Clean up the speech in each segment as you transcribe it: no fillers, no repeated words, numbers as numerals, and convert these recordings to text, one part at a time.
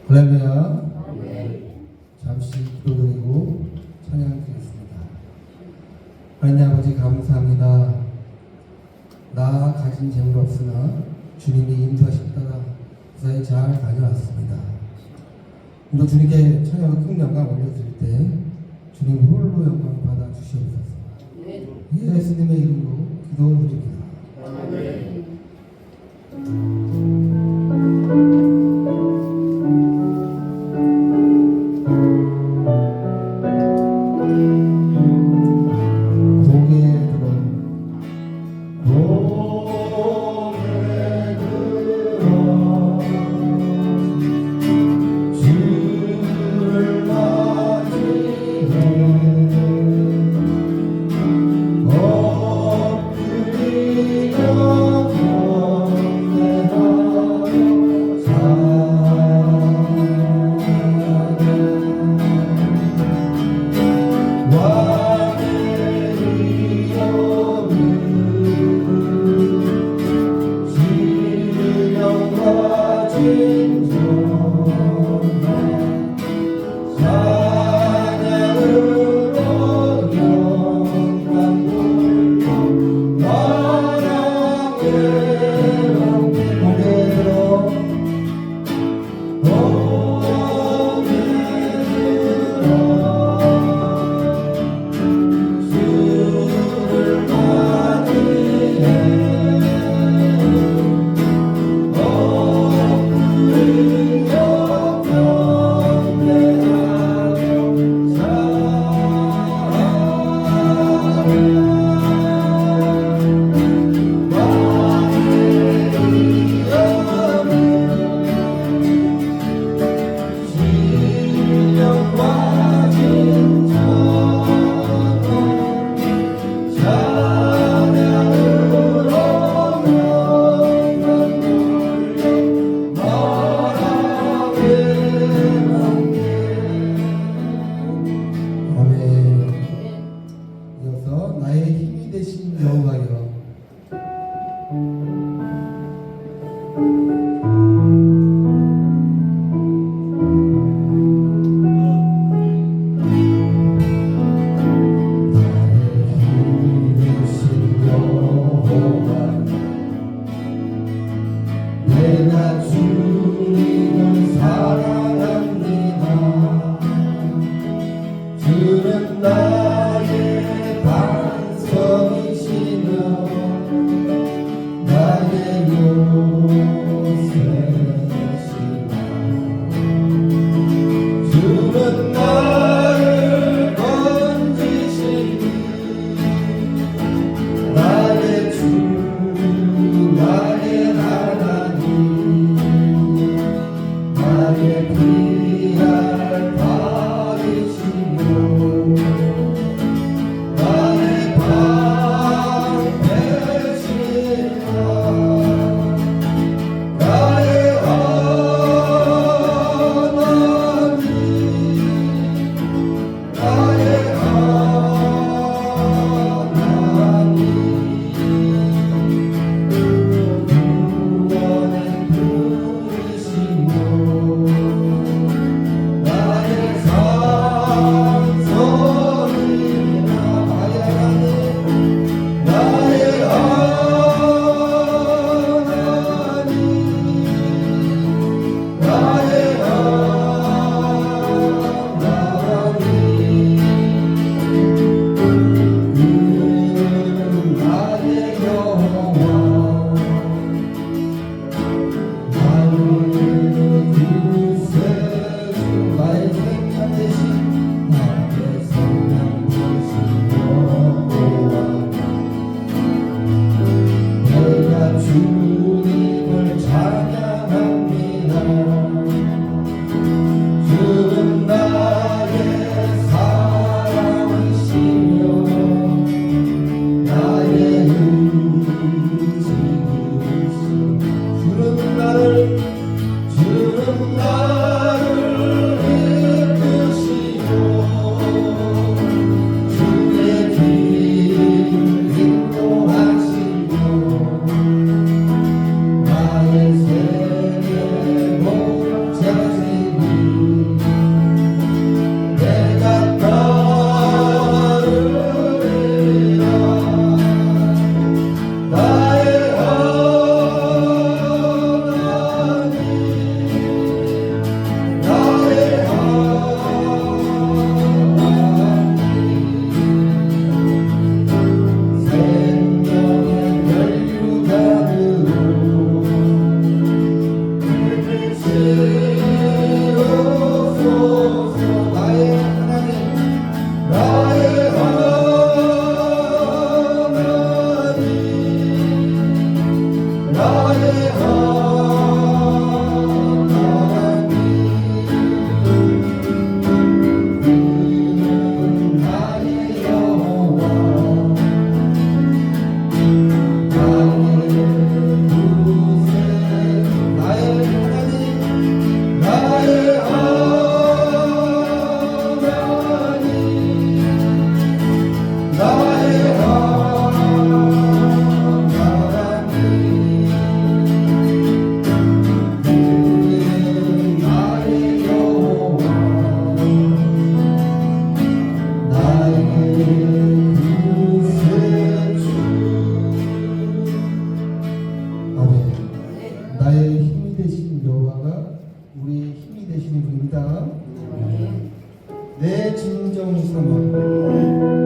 할렐루야. 잠시 기도드리고 찬양드리겠습니다. 하나님 아버지 감사합니다. 나 가진 재물 없으나 주님이 인도하심 따라 무사히 잘 다녀왔습니다. 또 주님께 찬양과 큰 영광 올려드릴 때 주님 홀로 영광 받아 주시옵소서. 예수님의 이름으로 기도드립니다. 아멘. 나의 힘이 되신 여호와가 우리의 힘이 되시는 분입니다. 내 진정 삼아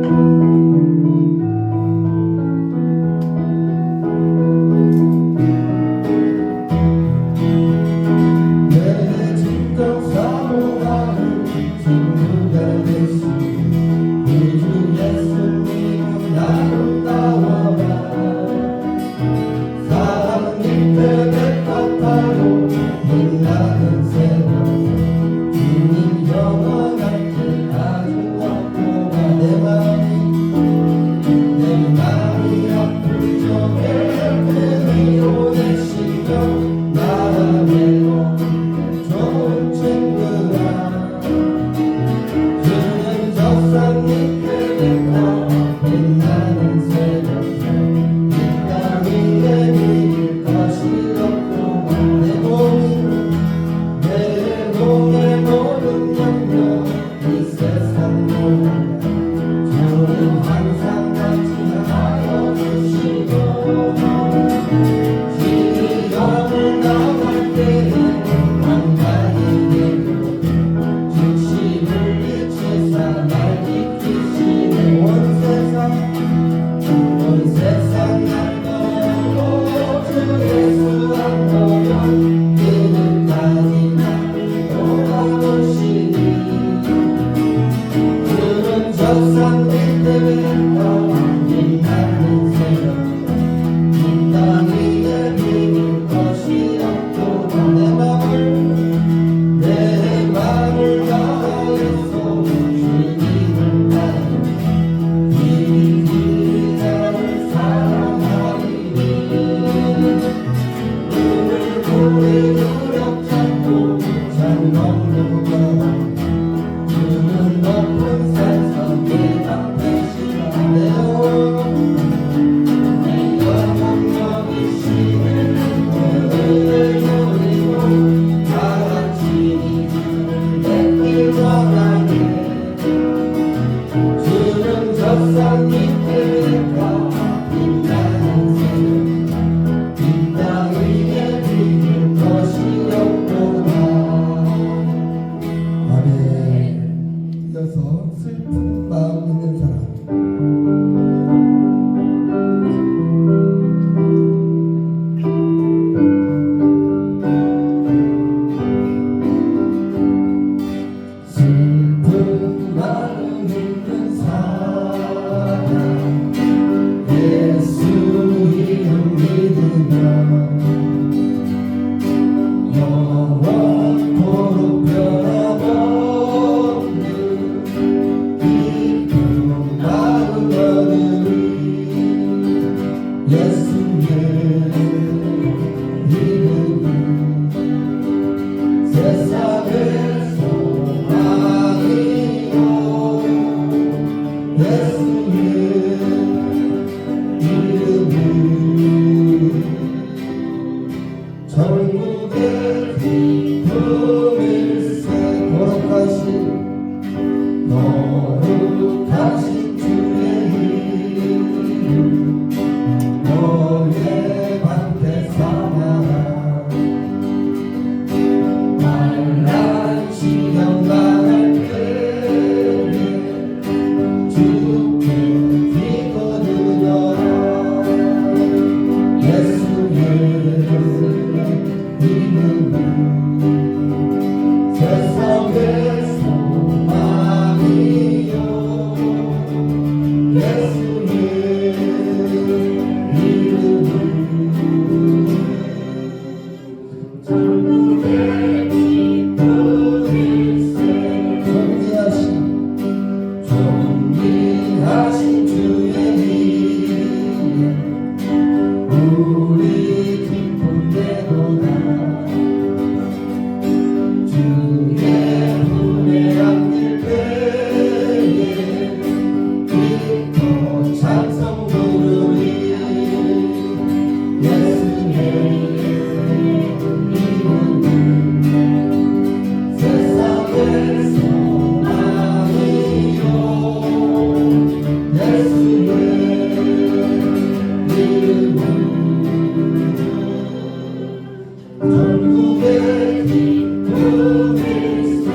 전국의 기쁨 일세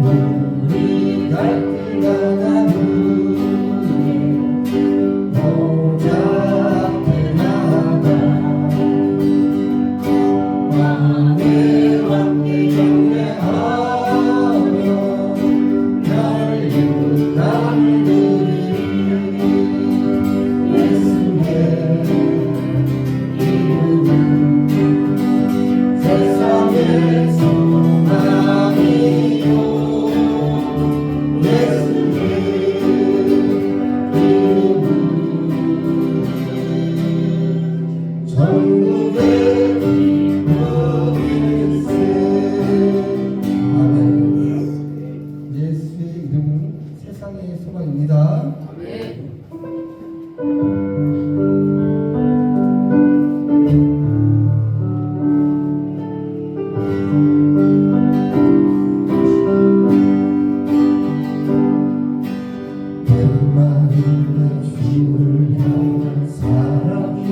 우리 갈길 가나무에 모자 앞에 나가 왕의 왕께 경배하며 열린 땅을 누리리 예수의 이름은 세상의 소망이요 예수의 이름은 전국의 기쁨일세. 아멘. 예수의 이름은 세상의 소망입니다. 내 주를 향한 사랑이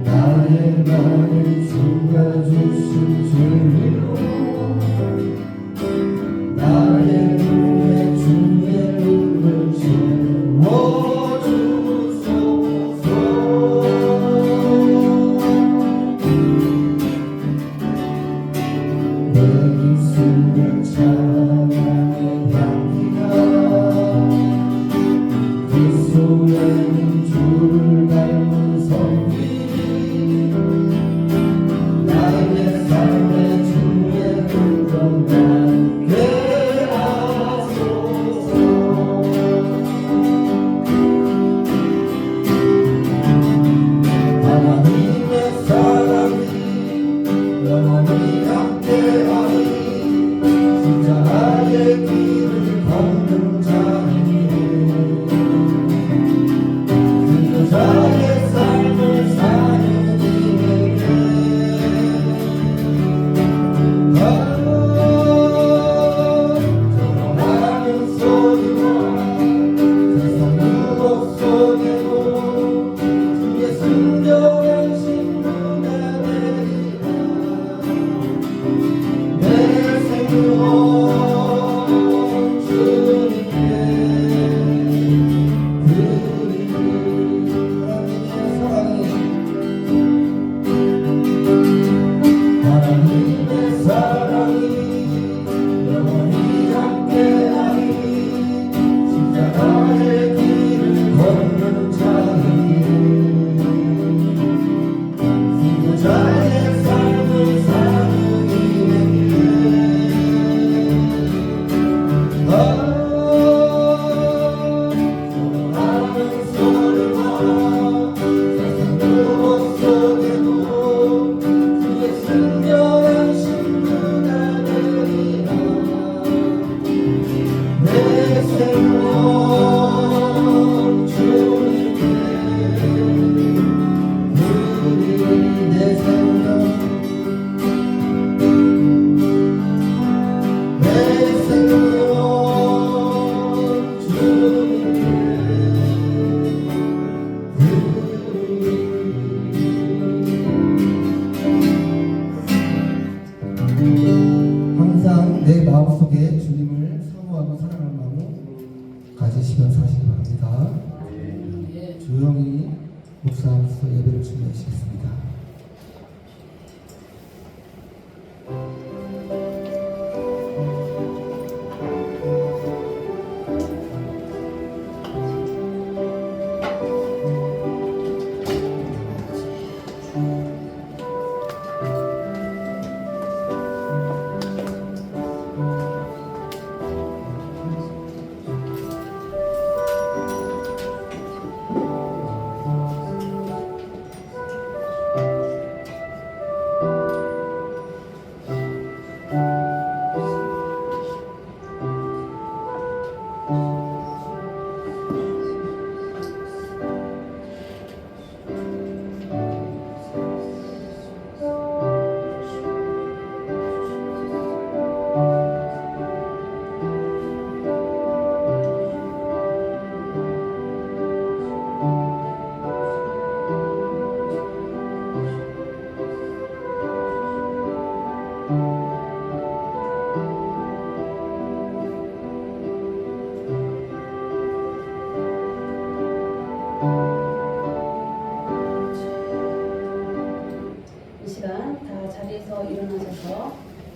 나의 말을 주가 주신 진리로 나의 눈에 주의 눈을 채워주소서. 내 입술을 찬양의 향기가 그 속에는 주를 닮은 성길이 나의 삶의 주의 흔적 남게 하소서. 하나님의 사랑이 영원히 함께하리 십자가의 길을 걷는 자에게 자의 삶을 사는 이에게 전하는 소리와 세상 유혹 속에도 주의 순결한 신부가 되리라. 내 생명 주님께 하나님의 사랑이 영원히 함께하리 십자가의 길을 걷는 자에게 승부자의 삶을 사는 이에게 사랑하는 소리와 세상 유혹 속에도 주의 순결한 신부가 되리라. 내 생명 주님께 드리리. 내 생명 내 생명 주님께 항상 내 마음속에 주님을 사모하고 사랑하는 마음을 가지시면 사시기 바랍니다. 조용히 묵상하면서 예배를 준비하시겠습니다.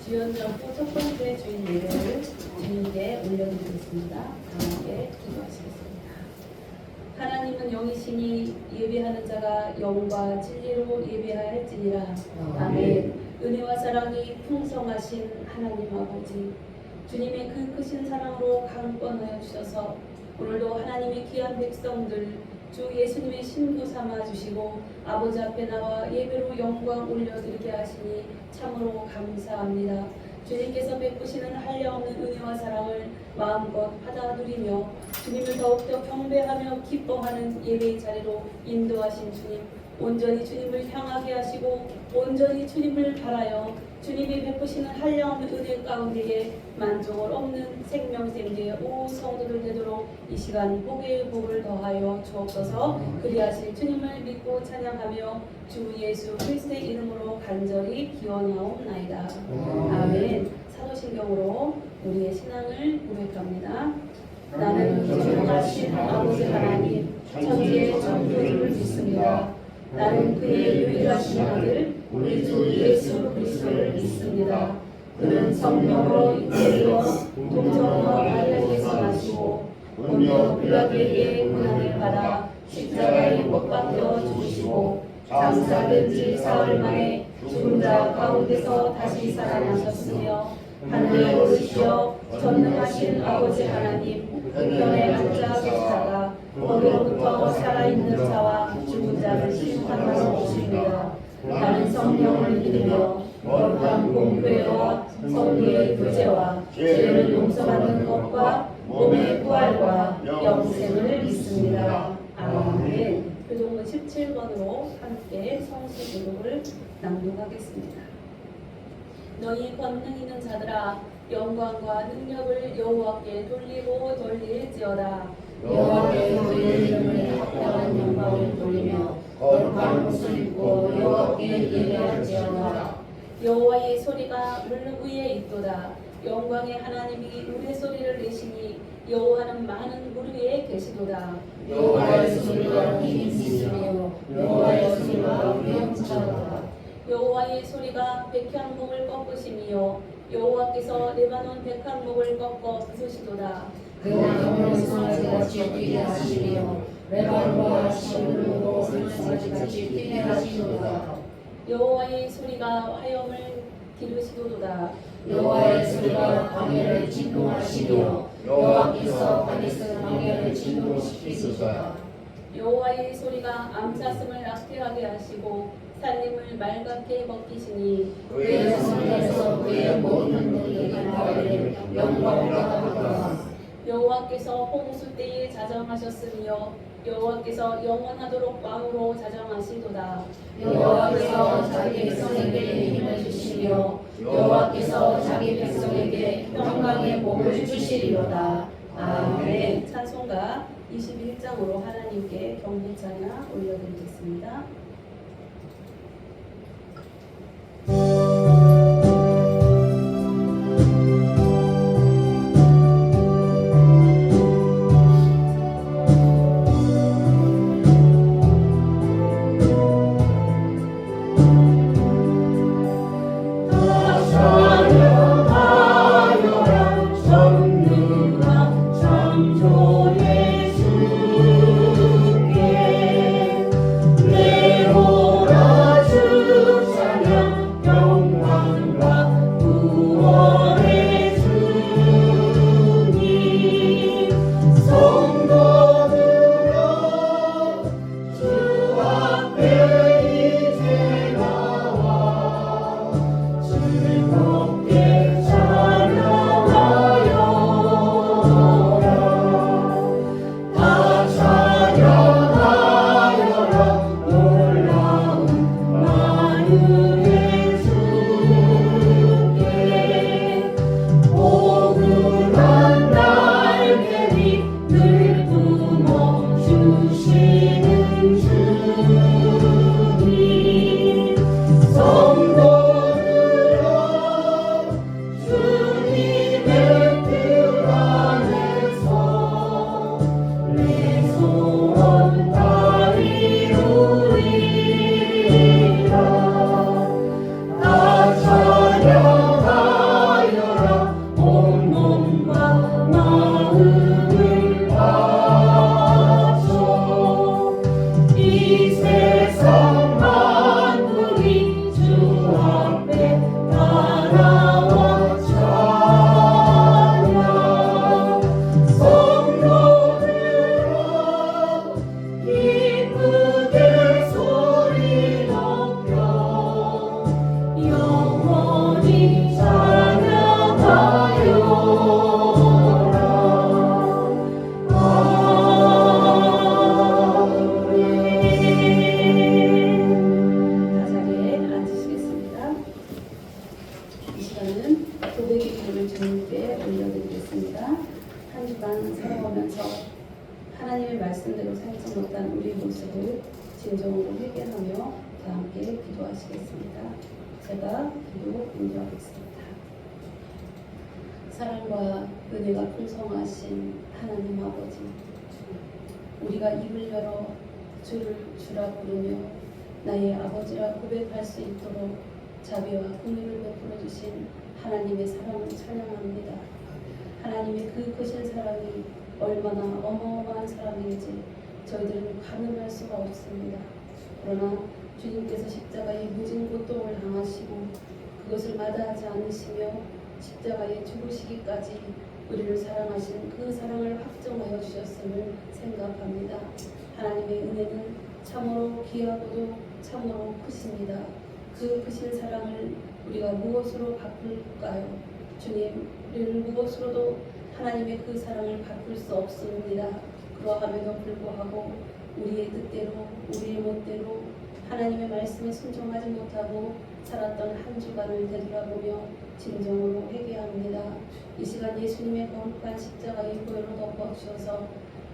주연정부 첫 번째 주일 예배를 주님께 올려드리겠습니다. 함께 기도하시겠습니다. 하나님은 영이시니 예배하는 자가 영과 진리로 예배할지니라. 아멘. 은혜와 사랑이 풍성하신 하나님 아버지, 주님의 그 크신 사랑으로 강권하여 주셔서 오늘도 하나님의 귀한 백성들 주 예수님의 신부 삼아 주시고 아버지 앞에 나와 예배로 영광 올려드리게 하시니 참으로 감사합니다. 주님께서 베푸시는 한량없는 은혜와 사랑을 마음껏 받아 누리며 주님을 더욱더 경배하며 기뻐하는 예배의 자리로 인도하신 주님, 온전히 주님을 향하게 하시고 온전히 주님을 바라여 주님이 베푸시는 한량없는 은혜 가운데에 만족을 없는 생명샘대의 오 성도들 되도록 이 시간 복의 복을 더하여 주옵소서. 그리하실 주님을 믿고 찬양하며 주 예수 그리스도의 이름으로 간절히 기원하옵나이다. 아멘. 사도신경으로 우리의 신앙을 고백합니다. 나는 전능하신 아버지 하나님 천지의 창조주를 믿습니다. 나는 그의 유일하신 아들 우리 주 예수 그리스도를 믿습니다. 그는 성령으로 잉태되어 동정과 마리아에게서 나시고 본요 빌라도에게 고난을 받아 십자가에 못 박혀 죽으시고 장사된 지 사흘 만에 죽은 자 가운데서 다시 살아나셨으며 하늘에 오르시어 전능하신 아버지 하나님 우편에 앉아 계시다가 거기로부터 살아있는 자와 죽은 자를 심판하러 오십니다. 나는 성령을 믿으며 거룩한 공회와 성도의 교제와 죄를 용서받는 것과 몸의 부활과 영생을 믿습니다. 아멘. 교동문 17번으로 함께 성수 기록을 낭독하겠습니다. 너희 권능 있는 자들아 영광과 능력을 여호와께 돌리고 돌릴지어다. 여호와께 돌리는 합당한 영광을 돌리며 거룩한 옷을 입고 여호와께 예배할지어다. 여호와의 소리가 물 위에 있도다. 영광의 하나님이 우리의 소리를 내시니 여호와는 많은 물 위에 계시도다. 여호와의 소리가 힘 있으며 여호와의 소리가 위엄차도다. 여호와의 소리가 백향목을 꺾으시며 여호와께서 레바논 백향목을 꺾어 부수시도다. 그가 영원성을 같이 뛰게 하시며 레바논과 시온으로 같이 뛰게 하시도다. 여호와의 소리가 화염을 기르시도다. 여호와의 소리가 광야를 진동하시며 여호와께서 가데스 광야를 진동시키시도다. 여호와의 소리가 암사슴을 낙태하게 하시고 산림을 맑게 벗기시니 그의 성에서 그의 모든 눈이 나를 영광이라 하더라. 여호와께서 홍수 때에 자정하셨으며 여호와께서 영원하도록 왕으로 자정하시도다. 여호와께서 자기 백성에게 힘을 주시며 여호와께서 자기 백성에게 평강의 복을 주시리로다. 아멘. 찬송가 21장으로 하나님께 경배 찬양 올려드리겠습니다. 내 기도하시겠습니다. 제가 기도 인도하겠습니다. 사랑과 은혜가 풍성하신 하나님 아버지, 우리가 입을 열어 주를 주라 부르며 나의 아버지라 고백할 수 있도록 자비와 긍휼을 베풀어 주신 하나님의 사랑을 찬양합니다. 하나님의 그 크신 사랑이 얼마나 어마어마한 사랑인지 저희들은 가늠할 수가 없습니다. 그러나 주님께서 십자가에 무진 고통을 당하시고 그것을 마다하지 않으시며 십자가에 죽으시기까지 우리를 사랑하신 그 사랑을 확정하여 주셨음을 생각합니다. 하나님의 은혜는 참으로 귀하고도 참으로 크십니다. 그 크신 사랑을 우리가 무엇으로 바꿀까요? 주님, 우리는 무엇으로도 하나님의 그 사랑을 바꿀 수 없습니다. 그러함에도 불구하고 우리의 뜻대로, 우리의 멋대로 하나님의 말씀에 순종하지 못하고 살았던 한 주간을 되돌아보며 진정으로 회개합니다. 이 시간 예수님의 거룩한 십자가의 보혈로 덮어주셔서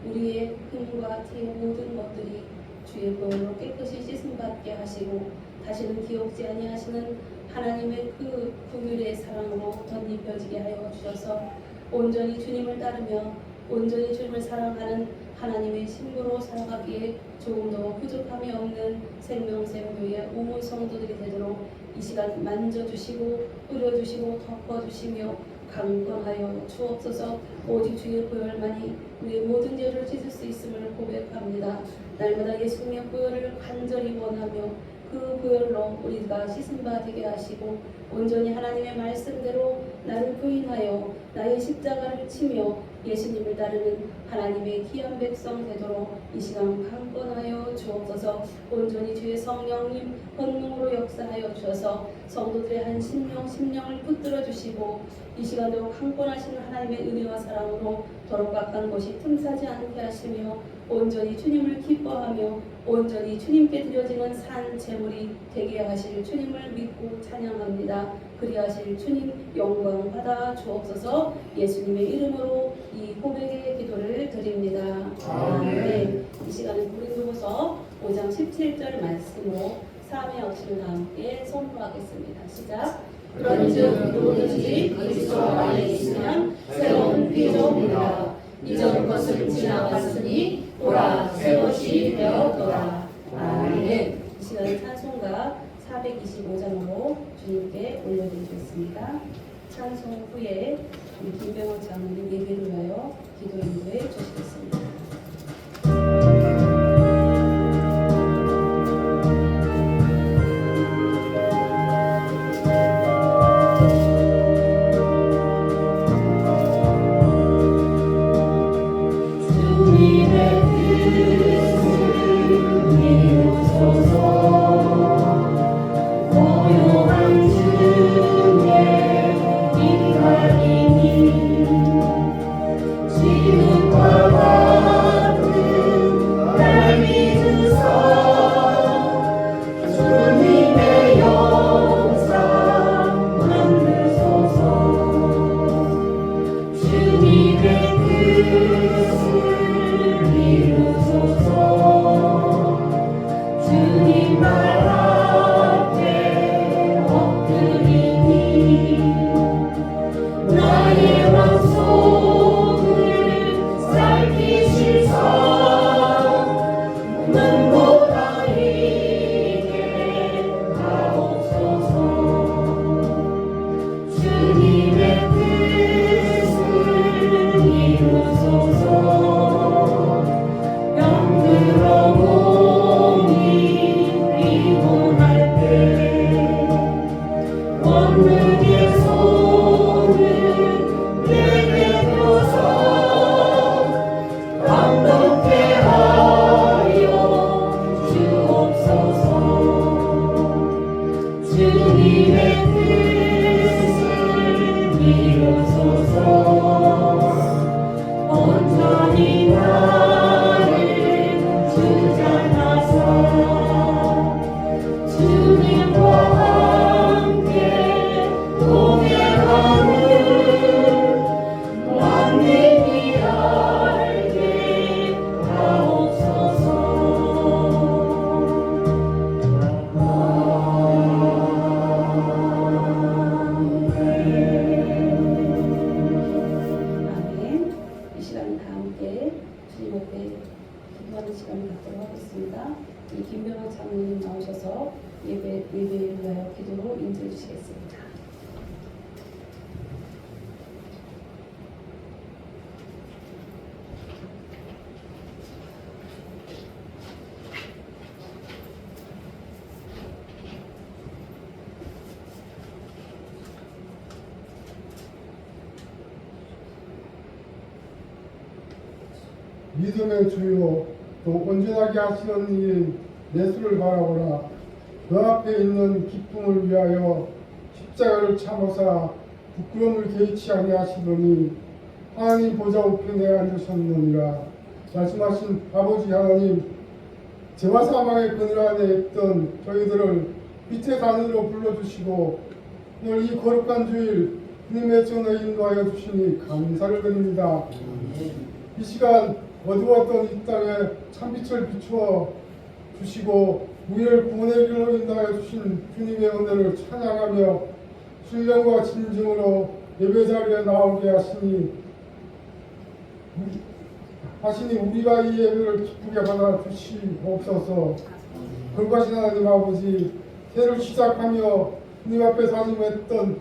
우리의 흠과 티 모든 것들이 주의 보혈로 깨끗이 씻음받게 하시고 다시는 기억지 아니하시는 하나님의 그 긍휼의 사랑으로 덧입혀지게 하여 주셔서 온전히 주님을 따르며 온전히 주님을 사랑하는 하나님의 신부로 살아가기에 조금도 부족함이 없는 생명샘교의 우물 성도들이 되도록 이 시간 만져주시고 뿌려주시고 덮어주시며 강건하여 주옵소서. 오직 주의 보혈만이 우리의 모든 죄를 씻을 수 있음을 고백합니다. 날마다 예수님의 보혈을 간절히 원하며 그 보혈로 우리가 씻음바 되게 하시고 온전히 하나님의 말씀대로 나를 부인하여 나의 십자가를 치며 예수님을 따르는 하나님의 귀한 백성 되도록 이 시간 강건하여 주옵소서. 온전히 주의 성령님 권능으로 역사하여 주셔서 성도들의 한 심령을 붙들어 주시고 이 시간도 강건하신 하나님의 은혜와 사랑으로 더럽박한 것이 틈사지 않게 하시며 온전히 주님을 기뻐하며 온전히 주님께 드려지는 산 제물이 되게 하실 주님을 믿고 찬양합니다. 그리하실 주님 영광 받아 주옵소서. 예수님의 이름으로 이 고백의 기도를 드립니다. 아멘. 이 시간에 고린도후서 5장 17절 말씀으로 사함의 억심과 함께 선포하겠습니다. 시작. 그런즉 누구든지 그리스도 안에 있으면 새로운 피조물이라. 이전 것을 지나갔으니 보라 새 것이 되었더라. 아멘. 이 시간에 찬송가 425장으로 주님께 올려드리겠습니다. 찬송 후에 우리 김병호 장로님 예배를 위하여 기도 인도해 주시겠습니다. 영광 장로님 나오셔서 예배를 위하여 기도로 인도해 주시겠습니다. 믿음의 주요 또 온전하게 하시는 이인 예수를 바라보라. 그 앞에 있는 기쁨을 위하여 십자가를 참으사 부끄러움을 개의치 아니하시더니 하나님 보좌 우편에 앉으셨느니라. 말씀하신 아버지 하나님, 죄와 사망의 그늘 안에 있던 저희들을 빛의 산으로 불러주시고 오늘 이 거룩한 주일 주님의 전에 인도하여 주시니 감사를 드립니다. 이 시간 어두웠던 이 땅에 참빛을 비추어 주시고 우리를 구원의 길로 인도하여 주신 주님의 은혜를 찬양하며 신령과 진정으로 예배자리에 나오게 하시니 우리가 이 예배를 기쁘게 받아 주시옵소서. 거룩하신 하나님 아버지, 새를 시작하며 주님 앞에 사심했던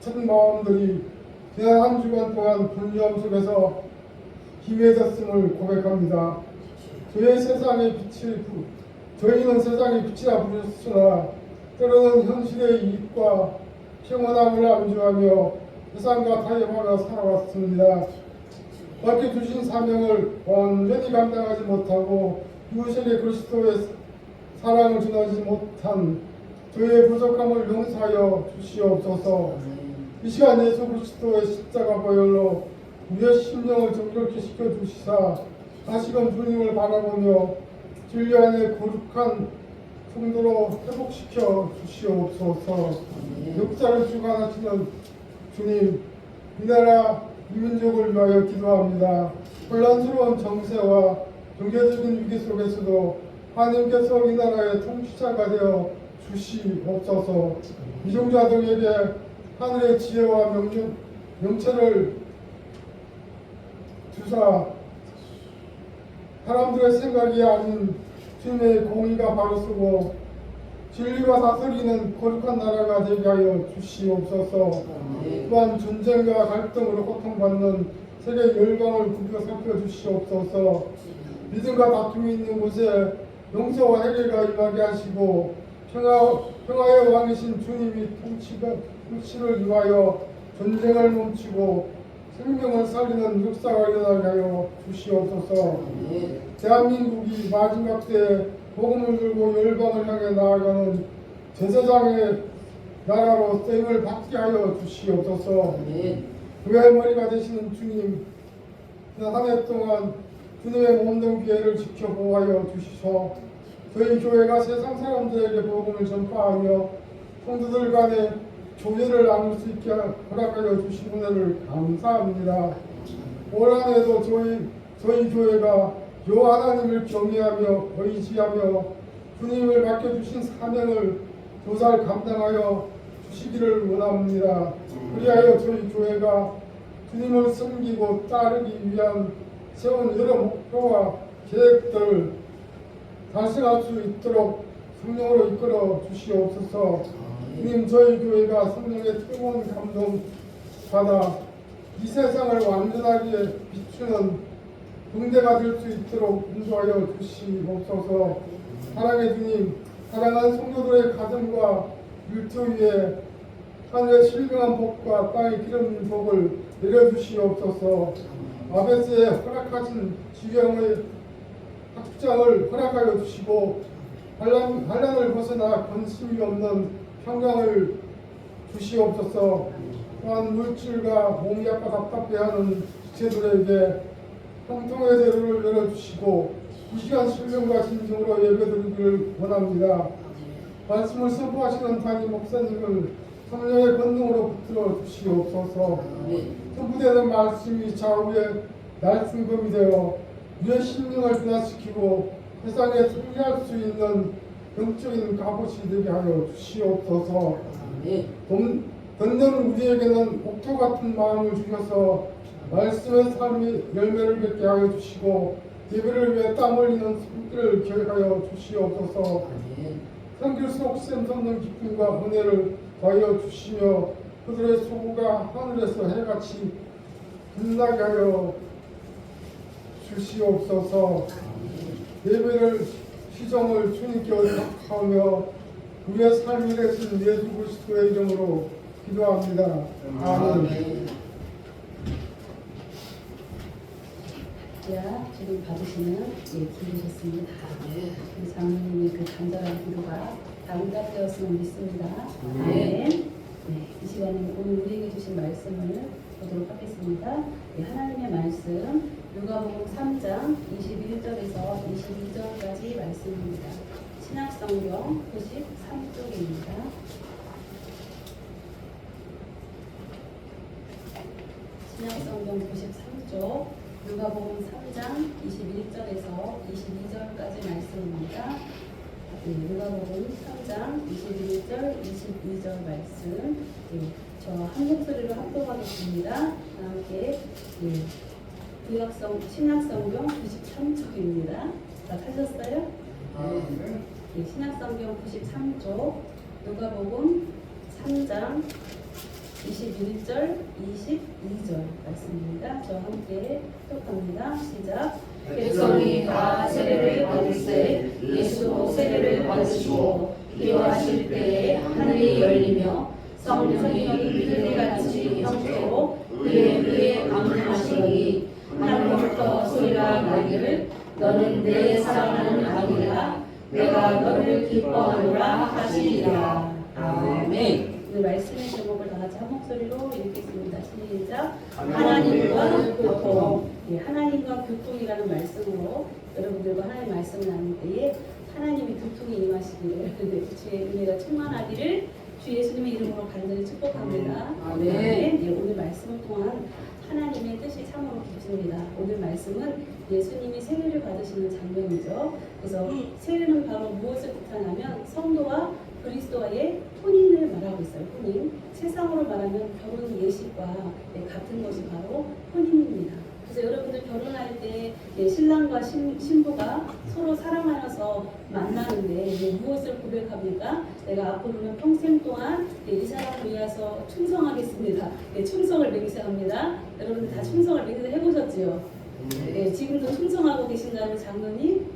첫 마음들이 지난 한 주간 동안 불리함 속에서 희미해졌음을 고백합니다. 저희는 세상의 빛이라 부르셨으나 때로는 현실의 이익과 평온함을 안주하며 세상과 타협하며 살아왔습니다. 맡겨주신 사명을 온전히 감당하지 못하고 이웃에게 그리스도의 사랑을 전하지 못한 저희의 부족함을 용서하여 주시옵소서. 이 시간 예수 그리스도의 십자가 보혈로 우리의 심령을 정결케 시켜주시사 다시금 주님을 바라보며 진리 안에 거룩한 성도로 회복시켜 주시옵소서. 역사를 주관하시는 주님, 이 나라 이 민족을 위하여 기도합니다. 혼란스러운 정세와 경제적인 위기 속에서도 하나님께서 이 나라의 통치자가 되어 주시옵소서. 이종자들에게 하늘의 지혜와 명체를 주사 사람들의 생각이 아닌 주님의 공의가 바로 서고 진리가 다스리는 거룩한 나라가 되게 하여 주시옵소서. 또한 전쟁과 갈등으로 고통받는 세계 열방을 굽혀 살펴주시옵소서. 믿음과 다툼이 있는 곳에 용서와 해결가 임하게 하시고 평화의 왕이신 주님이 통치를 위하여 전쟁을 멈추고 생명을 살리는 역사가 일어나게 하여 주시옵소서. 대한민국이 마지막 때에 복음을 들고 열방을 향해 나아가는 제사장의 나라로 쓰임을 받게 하여 주시옵소서. 교회의 머리가 되시는 주님, 한 해 동안 주님의 몸된 교회를 지켜 보호하여 주시소. 저희 교회가 세상 사람들에게 복음을 전파하며 성도들 간에 교회를 나눌 수 있게 허락하여 주신 은혜를 감사합니다. 올 한 해도 저희 교회가 요 하나님을 경외하며 의지하며 주님을 맡겨주신 사명을 조잘 감당하여 주시기를 원합니다. 그리하여 저희 교회가 주님을 섬기고 따르기 위한 세운 여러 목표와 계획들을 달성할 수 있도록 성령으로 이끌어 주시옵소서. 주님, 저희 교회가 성령의 뜨거운 감동 받아 이 세상을 완전하게 비추는 등대가 될 수 있도록 인도하여 주시옵소서. 사랑의 주님, 사랑하는 성도들의 가정과 일터 위에 하늘의 신령한 복과 땅의 기름진 복을 내려주시옵소서. 아베스에 허락하신 지경의 확장을 허락하여 주시고 환난을 벗어나 근심이 없는 평강을 주시옵소서. 또한 물질과 몸이 아파 답답해하는 지체들에게 형통의 대로를 열어주시고 이 시간 신령과 진정으로 예배드리기를 원합니다. 말씀을 선포하시는 담임 목사님을 성령의 권능으로 붙들어 주시옵소서. 선포되는 말씀이 좌우에 날숨금이 되어 우리의 심령을 변화시키고 세상에 승리할 수 있는 영적인 갑옷이 되게 하여 주시옵소서. 듣는 우리에게는 옥토 같은 마음을 주셔서 말씀의 삶이 열매를 맺게 하여 주시고 예배를 위해 땀 흘리는 손길을 기억하여 주시옵소서. 성길 속 샘솟는 기쁨과 은혜를 더하여 주시며 그들의 소구가 하늘에서 해같이 빛나게 하여 주시옵소서. 예배를 시정을 주님께 의탁하며 우리의 삶이 되신 예수 그리스도의 이름으로 기도합니다. 아멘. 야, 지금 받으시면 기도셨습니다. 우리 장로님의 그 간절한 기도가 다 응답되었음을 믿습니다. 아멘. 네, 이 시간에 오늘 우리에게 주신 말씀을 보도록 하겠습니다. 하나님의 말씀 누가복음 3장 21절에서 22절까지 말씀입니다. 신약성경 93쪽입니다. 신약성경 93쪽 누가복음 3장 21절에서 22절까지 말씀입니다. 누가복음 3장 21절, 22절 말씀. 저 한 목소리로 합독하겠습니다. 함께 신약성경 93쪽입니다. 다 타셨어요? 신약성경 93쪽 누가복음 3장 21절, 22절 말씀입니다. 저 함께 합독합니다. 시작. 백성이 다 세례를 받을세 예수도 세례를 받으시고 기도하실 때에 하늘이 열리며 성령이 비둘기같이 형태로 그의 귀에 강림하시더니 하늘로부터 소리가 나기를 너는 내 사랑하는 아들이라 내가 너를 기뻐하노라 하시리라. 아멘. 오늘 말씀의 제목을 다 같이 한 목소리로 읽겠습니다. 시작. 하나님과 교통. 하나님과 교통이라는 말씀으로 여러분들과 하나님의 말씀을 나눌 때에 하나님의 교통이 임하시기를 주의 은혜가 충만하기를 주 예수님의 이름으로 간절히 축복합니다. 아멘. 오늘 말씀을 통한 하나님의 뜻이 참으로 깊습니다. 오늘 말씀은 예수님이 세례를 받으시는 장면이죠. 그래서 세례는 바로 무엇을 뜻하냐면 성도와 그리스도와의 혼인을 말하고 있어요. 혼인. 세상으로 말하면 결혼 예식과 같은 것이 바로 혼인입니다. 그래서 여러분들 결혼할 때 신랑과 신부가 서로 사랑하여서 만나는데 무엇을 고백합니까? 내가 앞으로는 평생 동안 이 사람을 위해서 충성하겠습니다. 충성을 맹세합니다. 여러분들 다 충성을 맹세해 보셨지요? 지금도 충성하고 계신다는 장로님?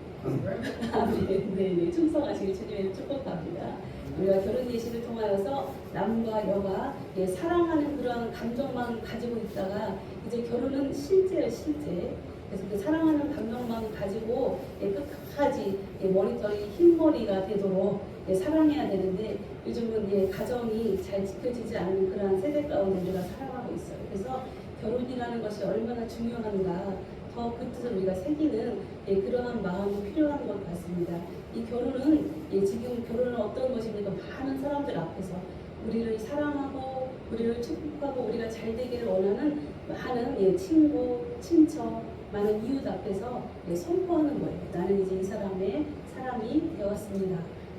네, 충성하시길 주님의 축복합니다. 우리가 결혼 예식을 통하여서 남과 여가 사랑하는 그런 감정만 가지고 있다가 이제 결혼은 실제예요, 실제. 그래서 그 사랑하는 감정만 가지고 끝까지 머리털이 흰머리가 되도록 사랑해야 되는데 요즘은 가정이 잘 지켜지지 않는 그러한 세대 가운데 우리가 살아가고 있어요. 그래서 결혼이라는 것이 얼마나 중요한가 더 그 뜻을 우리가 새기는 그러한 마음이 필요한 것 같습니다. 이 결혼은 지금 결혼은 어떤 것입니까? 많은 사람들 앞에서 우리를 사랑하고 우리를 축복하고 우리가 잘 되기를 원하는 많은 친구, 친척, 많은 이웃 앞에서 선포하는 거예요. 나는 이제 이 사람의 사람이 되었습니다.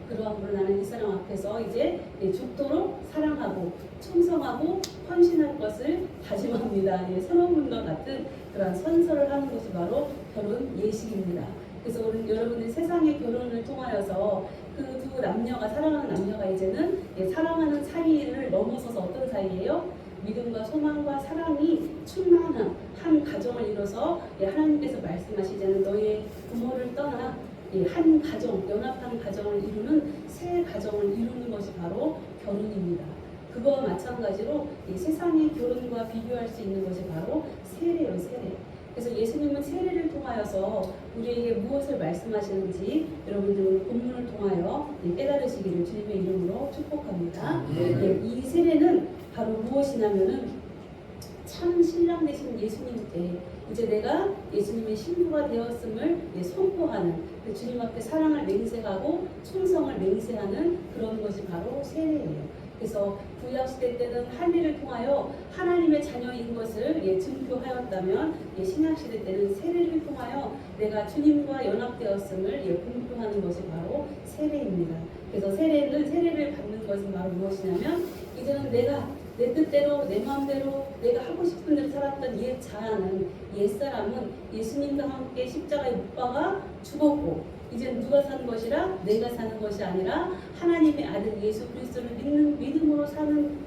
그러함으로 나는 이 사람 앞에서 이제 죽도록 사랑하고 충성하고 헌신할 것을 다짐합니다. 서러운 분과 같은 그런 선서를 하는 것이 바로 결혼 예식입니다. 그래서 오늘 여러분들 세상의 결혼을 통하여서 그 두 남녀가 사랑하는 남녀가 이제는 사랑하는 사이를 넘어서서 어떤 사이예요? 믿음과 소망과 사랑이 충만한 한 가정을 이뤄서 하나님께서 말씀하시자는 너의 부모를 떠나 한 가정, 연합한 가정을 이루는 새 가정을 이루는 것이 바로 결혼입니다. 그거와 마찬가지로 이 세상의 결혼과 비교할 수 있는 것이 바로 세례예요, 세례. 그래서 예수님은 세례를 통하여서 우리에게 무엇을 말씀하시는지 여러분들 오늘 본문을 통하여 깨달으시기를 주님의 이름으로 축복합니다. 이 세례는 바로 무엇이냐면은 참 신랑 되신 예수님께 이제 내가 예수님의 신부가 되었음을 선포하는 주님 앞에 사랑을 맹세하고 충성을 맹세하는 그런 것이 바로 세례예요. 그래서 구약시대 때는 할례를 통하여 하나님의 자녀인 것을 증표하였다면 신약시대 때는 세례를 통하여 내가 주님과 연합되었음을 공표하는 것이 바로 세례입니다. 그래서 세례를 받는 것은 바로 무엇이냐면 이제는 내가 내 뜻대로 내 마음대로 내가 하고 싶은 대로 살았던 옛 자아는 옛사람은 예수님과 함께 십자가에 못 박아 죽었고 이제 누가 사는 것이라 내가 사는 것이 아니라 하나님의 아들 예수 그리스도를 믿는 믿음으로 사는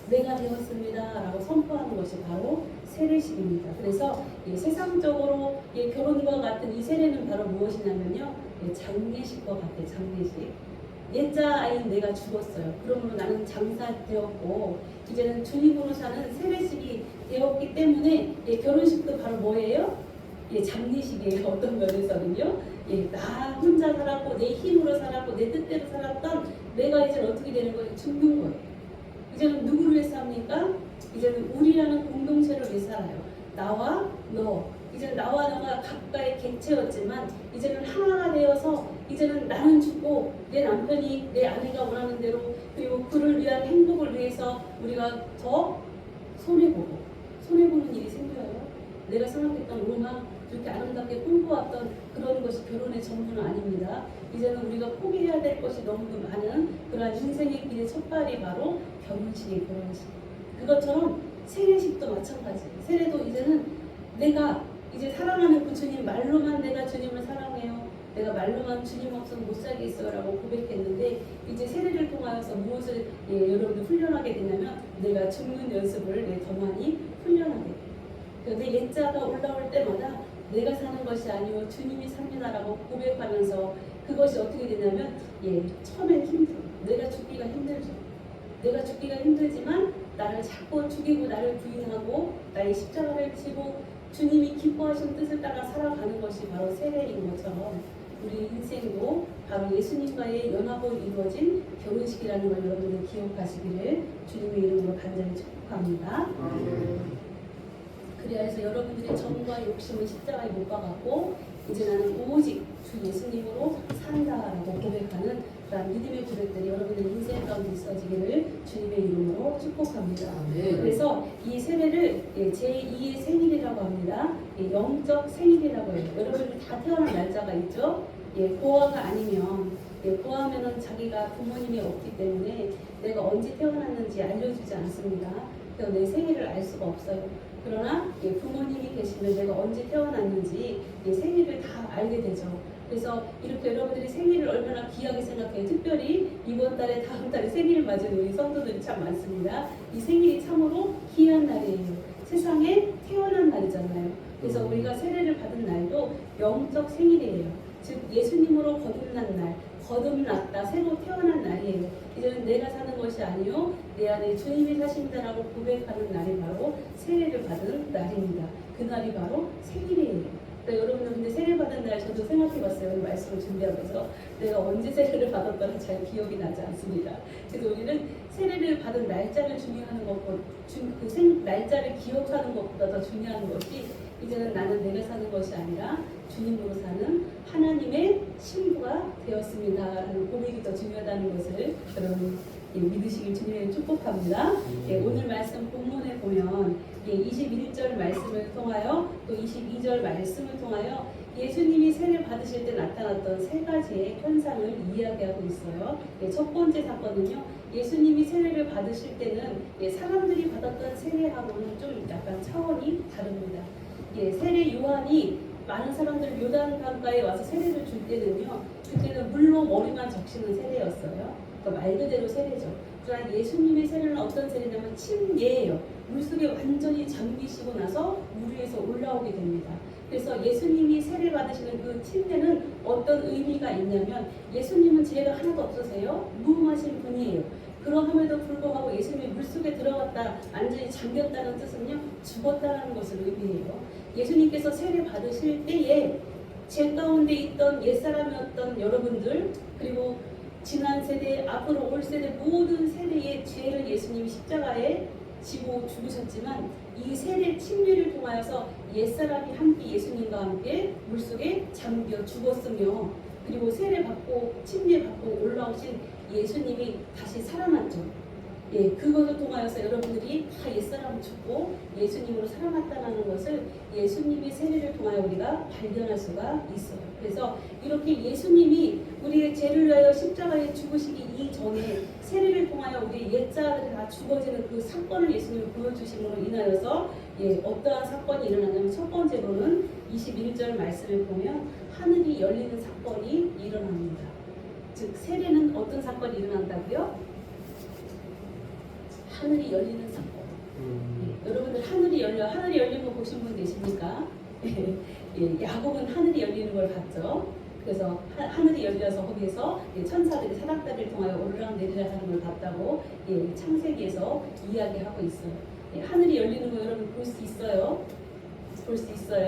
내가 되었습니다 라고 선포하는 것이 바로 세례식입니다. 그래서 세상적으로 결혼과 같은 이 세례는 바로 무엇이냐면요, 장례식과 같아요. 장례식. 옛자 아이인 내가 죽었어요. 그러므로 나는 장사되었고 이제는 주님으로 사는 세례식이 되었기 때문에 결혼식도 바로 뭐예요? 장례식이에요. 어떤 면에서는요. 나 혼자 살았고 내 힘으로 살았고 내 뜻대로 살았던 내가 이제 어떻게 되는 거예요? 죽는 거예요. 이제는 누구를 위해 삽니까? 이제는 우리라는 공동체를 위해 살아요. 나와 너. 이제는 나와 너가 각각의 객체였지만 이제는 하나가 되어서 이제는 나는 죽고 내 남편이 내 아내가 원하는 대로 그리고 그를 위한 행복을 위해서 우리가 더 손해보는 일이 생겨요. 내가 생각했던 로마 이렇게 아름답게 꿈꿔왔던 그런 것이 결혼의 전부는 아닙니다. 이제는 우리가 포기해야 될 것이 너무도 많은 그러한 인생의 길의 첫발이 바로 결혼식이에요. 결혼식. 그것처럼 세례식도 마찬가지예요. 세례도 이제는 내가 이제 사랑하는 그 주님, 말로만 내가 주님을 사랑해요. 내가 말로만 주님 없으면 못 살겠어요 라고 고백했는데 이제 세례를 통하여서 무엇을 여러분들 훈련하게 되냐면 내가 죽는 연습을 더 많이 훈련하게 돼요. 그런데 옛자가 올라올 때마다 내가 사는 것이 아니요 주님이 삽니다라고 고백하면서 그것이 어떻게 되냐면 처음엔 힘들어. 내가 죽기가 힘들죠. 내가 죽기가 힘들지만 나를 자꾸 죽이고 나를 부인하고 나의 십자가를 지고 주님이 기뻐하신 뜻을 따라 살아가는 것이 바로 세례인 것처럼 우리 인생도 바로 예수님과의 연합으로 이루어진 결혼식이라는 걸 여러분들 기억하시기를 주님의 이름으로 간절히 축복합니다. 그래서 여러분들의 정과 욕심은 십자가에 못 박았고 이제 나는 오직 주 예수님으로 산다라고 고백하는 그런 믿음의 고백들이 여러분들 인생 가운데 있어지기를 주님의 이름으로 축복합니다. 그래서 이 세례를 제2의 생일이라고 합니다. 영적 생일이라고 해요. 여러분들 다 태어난 날짜가 있죠. 고아가 아니면 고아면은 자기가 부모님이 없기 때문에 내가 언제 태어났는지 알려주지 않습니다. 그래서 내 생일을 알 수가 없어요. 그러나 부모님이 계시면 내가 언제 태어났는지 생일을 다 알게 되죠. 그래서 이렇게 여러분들이 생일을 얼마나 귀하게 생각해요. 특별히 이번 달에 다음 달에 생일을 맞은 우리 성도들이 참 많습니다. 이 생일이 참으로 귀한 날이에요. 세상에 태어난 날이잖아요. 그래서 우리가 세례를 받은 날도 영적 생일이에요. 즉 예수님으로 거듭난 날, 거듭났다, 새로 태어난 날이에요. 이제는 내가 사는 것이 아니요 내 안에 주님이 사신다라고 고백하는 날이 바로 세례를 받은 날입니다. 그 날이 바로 생일이에요. 그러니까 여러분들 근데 세례 받은 날 저도 생각해봤어요. 오늘 말씀을 준비하면서 내가 언제 세례를 받았더라 잘 기억이 나지 않습니다. 그래서 우리는 세례를 받은 날짜를 중요하는 것보다 그 날짜를 기억하는 것보다 더 중요한 것이 이제는 나는 내가 사는 것이 아니라 주님으로 사는 하나님의 신부가 되었습니다라는 고백이 더 중요하다는 것을 여러분 믿으시길 주님의 축복합니다. 오늘 말씀 본문에 보면 21절 말씀을 통하여 또 22절 말씀을 통하여 예수님이 세례 받으실 때 나타났던 세 가지의 현상을 이야기하고 있어요. 첫 번째 사건은요. 예수님이 세례를 받으실 때는 사람들이 받았던 세례하고는 좀 약간 차원이 다릅니다. 세례 요한이 많은 사람들 요단 강가에 와서 세례를 줄 때는요. 그때는 물로 머리만 적시는 세례였어요. 그러니까 말 그대로 세례죠. 그러나 예수님의 세례는 어떤 세례냐면 침례예요. 물속에 완전히 잠기시고 나서 물 위에서 올라오게 됩니다. 그래서 예수님이 세례 받으시는 그 침례는 어떤 의미가 있냐면 예수님은 죄가 하나도 없으세요. 무음하신 분이에요. 그러함에도 불구하고 예수님이 물속에 들어갔다 완전히 잠겼다는 뜻은요. 죽었다는 것을 의미해요. 예수님께서 세례 받으실 때에 죄 가운데 있던 옛사람이었던 여러분들 그리고 지난 세대 앞으로 올 세대 모든 세대의 죄를 예수님이 십자가에 지고 죽으셨지만 이 세례 침례를 통하여서 옛사람이 함께 예수님과 함께 물속에 잠겨 죽었으며 그리고 세례 받고 침례 받고 올라오신 예수님이 다시 살아났죠. 그것을 통하여서 여러분들이 다 옛사람을 죽고 예수님으로 살아났다는 것을 예수님의 세례를 통하여 우리가 발견할 수가 있어요. 그래서 이렇게 예수님이 우리의 죄를 위하여 십자가에 죽으시기 이전에 세례를 통하여 통하여 우리 옛자들이 다 죽어지는 그 사건을 예수님이 보여주심으로 인하여서 어떠한 사건이 일어나냐면 첫 번째로는 21절 말씀을 보면 하늘이 열리는 사건이 일어납니다. 즉 세례는 어떤 사건이 일어난다고요? 하늘이 열리는 사건. 여러분들 하늘이 열린 거 보신 분 계십니까? 야곱은 하늘이 열리는 걸 봤죠. 그래서 하늘이 열려서 거기에서 천사들이 사닥다리를 통하여 오르락 내리락 하는 걸 봤다고 창세기에서 이야기하고 있어요. 하늘이 열리는 거 여러분 볼 수 있어요? 볼 수 있어요?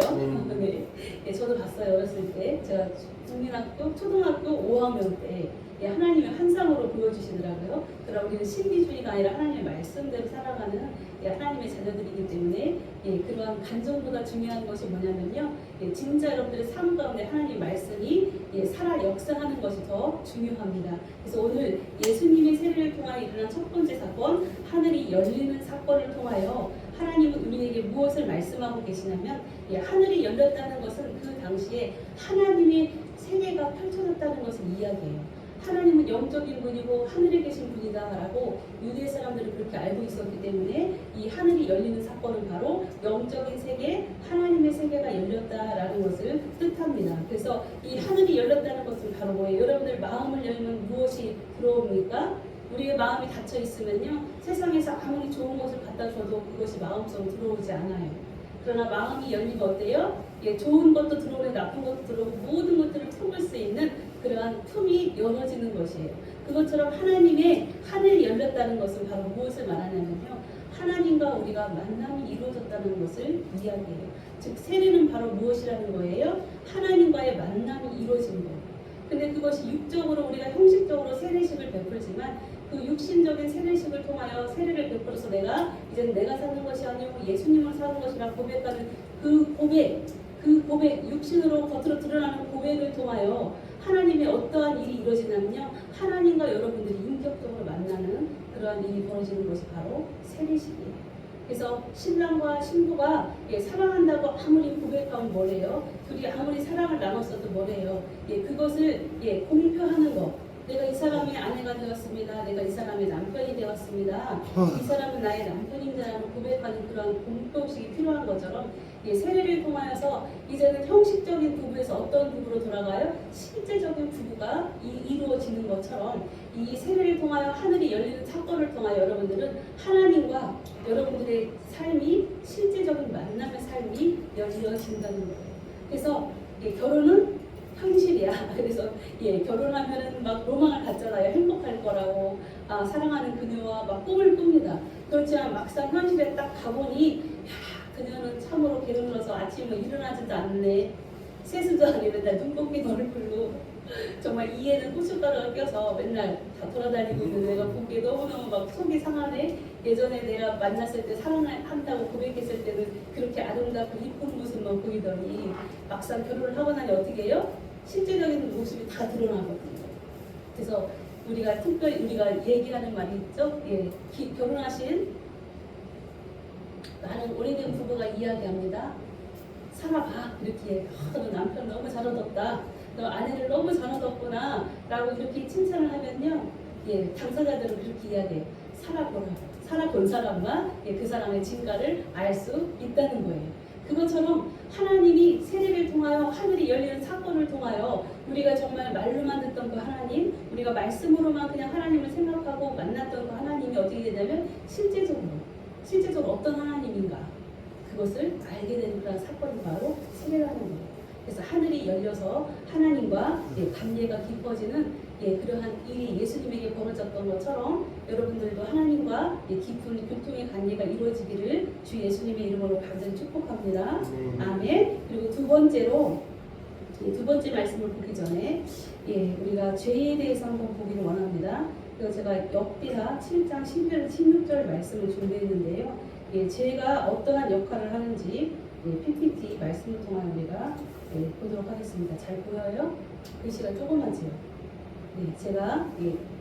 네, 저도 봤어요. 어렸을 때 제가 국민학교 초등학교 5학년 때 하나님의 환상으로 보여주시더라고요. 그러나 우리는 신비주의가 아니라 하나님의 말씀대로 살아가는 하나님의 자녀들이기 때문에 그러한 간정보다 중요한 것이 뭐냐면요, 진짜 여러분들의 삶 가운데 하나님의 말씀이 살아 역사하는 것이 더 중요합니다. 그래서 오늘 예수님의 세례를 통하여 일어난 첫 번째 사건, 하늘이 열리는 사건을 통하여 하나님은 우리에게 무엇을 말씀하고 계시냐면 하늘이 열렸다는 것은 그 당시에 하나님의 세계가 펼쳐졌다는 것을 이야기해요. 하나님은 영적인 분이고 하늘에 계신 분이다라고 유대 사람들은 그렇게 알고 있었기 때문에 이 하늘이 열리는 사건은 바로 영적인 세계, 하나님의 세계가 열렸다라는 것을 뜻합니다. 그래서 이 하늘이 열렸다는 것은 바로 뭐예요? 여러분들 마음을 열면 무엇이 들어옵니까? 우리의 마음이 닫혀 있으면요, 세상에서 아무리 좋은 것을 갖다 줘도 그것이 마음속으로 들어오지 않아요. 그러나 마음이 열리면 어때요? 좋은 것도 들어오고 나쁜 것도 들어오고 모든 것들을 품을 수 있는 그러한 품이 열어지는 것이에요. 그것처럼 하나님의 하늘이 열렸다는 것은 바로 무엇을 말하냐면요, 하나님과 우리가 만남이 이루어졌다는 것을 이야기해요. 즉 세례는 바로 무엇이라는 거예요? 하나님과의 만남이 이루어진 거예요. 근데 그것이 육적으로 우리가 형식적으로 세례식을 베풀지만 그 육신적인 세례식을 통하여 세례를 베풀어서 이제는 내가 사는 것이 아니고 예수님을 사는 것이라 고백하는 그 고백, 육신으로 겉으로 드러나는 고백을 통하여 하나님의 어떠한 일이 이루어지냐면요, 하나님과 여러분들이 인격적으로 만나는 그러한 일이 벌어지는 것이 바로 세례식이에요. 그래서 신랑과 신부가 사랑한다고 아무리 고백하면 뭐래요? 둘이 아무리 사랑을 나눴어도 뭐래요? 그것을 공표하는 것. 내가 이 사람의 아내가 되었습니다. 내가 이 사람의 남편이 되었습니다. 이 사람은 나의 남편입니다라고 고백하는 그런 공표식이 필요한 것처럼 세례를 통하여서 이제는 형식적인 부부에서 어떤 부부로 돌아가요? 실제적인 부부가 이루어지는 것처럼 이 세례를 통하여 하늘이 열리는 사건을 통하여 여러분들은 하나님과 여러분들의 삶이 실제적인 만남의 삶이 열려진다는 거예요. 그래서 결혼은 현실이야. 그래서 결혼하면은 막 로망을 갖잖아요. 행복할 거라고, 사랑하는 그녀와 막 꿈을 꿉니다. 그렇지만 막상 현실에 딱 가보니 그녀는 참으로 게을러서 아침에 일어나지도 않네. 세수도 안 해. 맨날 눈곱이 덜풀고 정말 이에는 고춧가루가 껴서 맨날 다 돌아다니고 있는 내가 보기에 너무너무 막 속이 상하네. 예전에 내가 만났을 때 사랑한다고 고백했을 때는 그렇게 아름답고 이쁜 모습만 보이더니 막상 결혼을 하고 나니 어떻게 해요? 실제적인 모습이 다 드러나거든요. 그래서 우리가 특별히 우리가 얘기하는 말이 있죠. 결혼하신 많은 오래된 부부가 이야기합니다. 살아봐. 이렇게 너 남편 너무 잘 얻었다. 너 아내를 너무 잘 얻었구나. 라고 그렇게 칭찬을 하면요, 당사자들은 그렇게 이야기해요. 살아본 사람만 그 사람의 진가를 알 수 있다는 거예요. 그것처럼 하나님이 세례를 통하여 하늘이 열리는 사건을 통하여 우리가 정말 말로만 듣던 그 하나님, 우리가 말씀으로만 그냥 하나님을 생각하고 만났던 그 하나님이 어떻게 되냐면 실제적으로 어떤 하나님인가 그것을 알게 되는 그런 사건이 바로 세례라는 거예요. 그래서 하늘이 열려서 하나님과 관계가 깊어지는 그러한 일이 예수님에게 벌어졌던 것처럼 여러분들도 하나님과 깊은 교통의 관계가 이루어지기를 주 예수님의 이름으로 간절히 축복합니다. 아멘. 그리고 두 번째 말씀을 보기 전에 우리가 죄에 대해서 한번 보기를 원합니다. 그래서 제가 역대하 7장 11절 16절 말씀을 준비했는데요. 죄가 어떠한 역할을 하는지 PPT 말씀을 통한 우리가 보도록 하겠습니다. 잘 보여요? 글씨가 조그마지요? 제가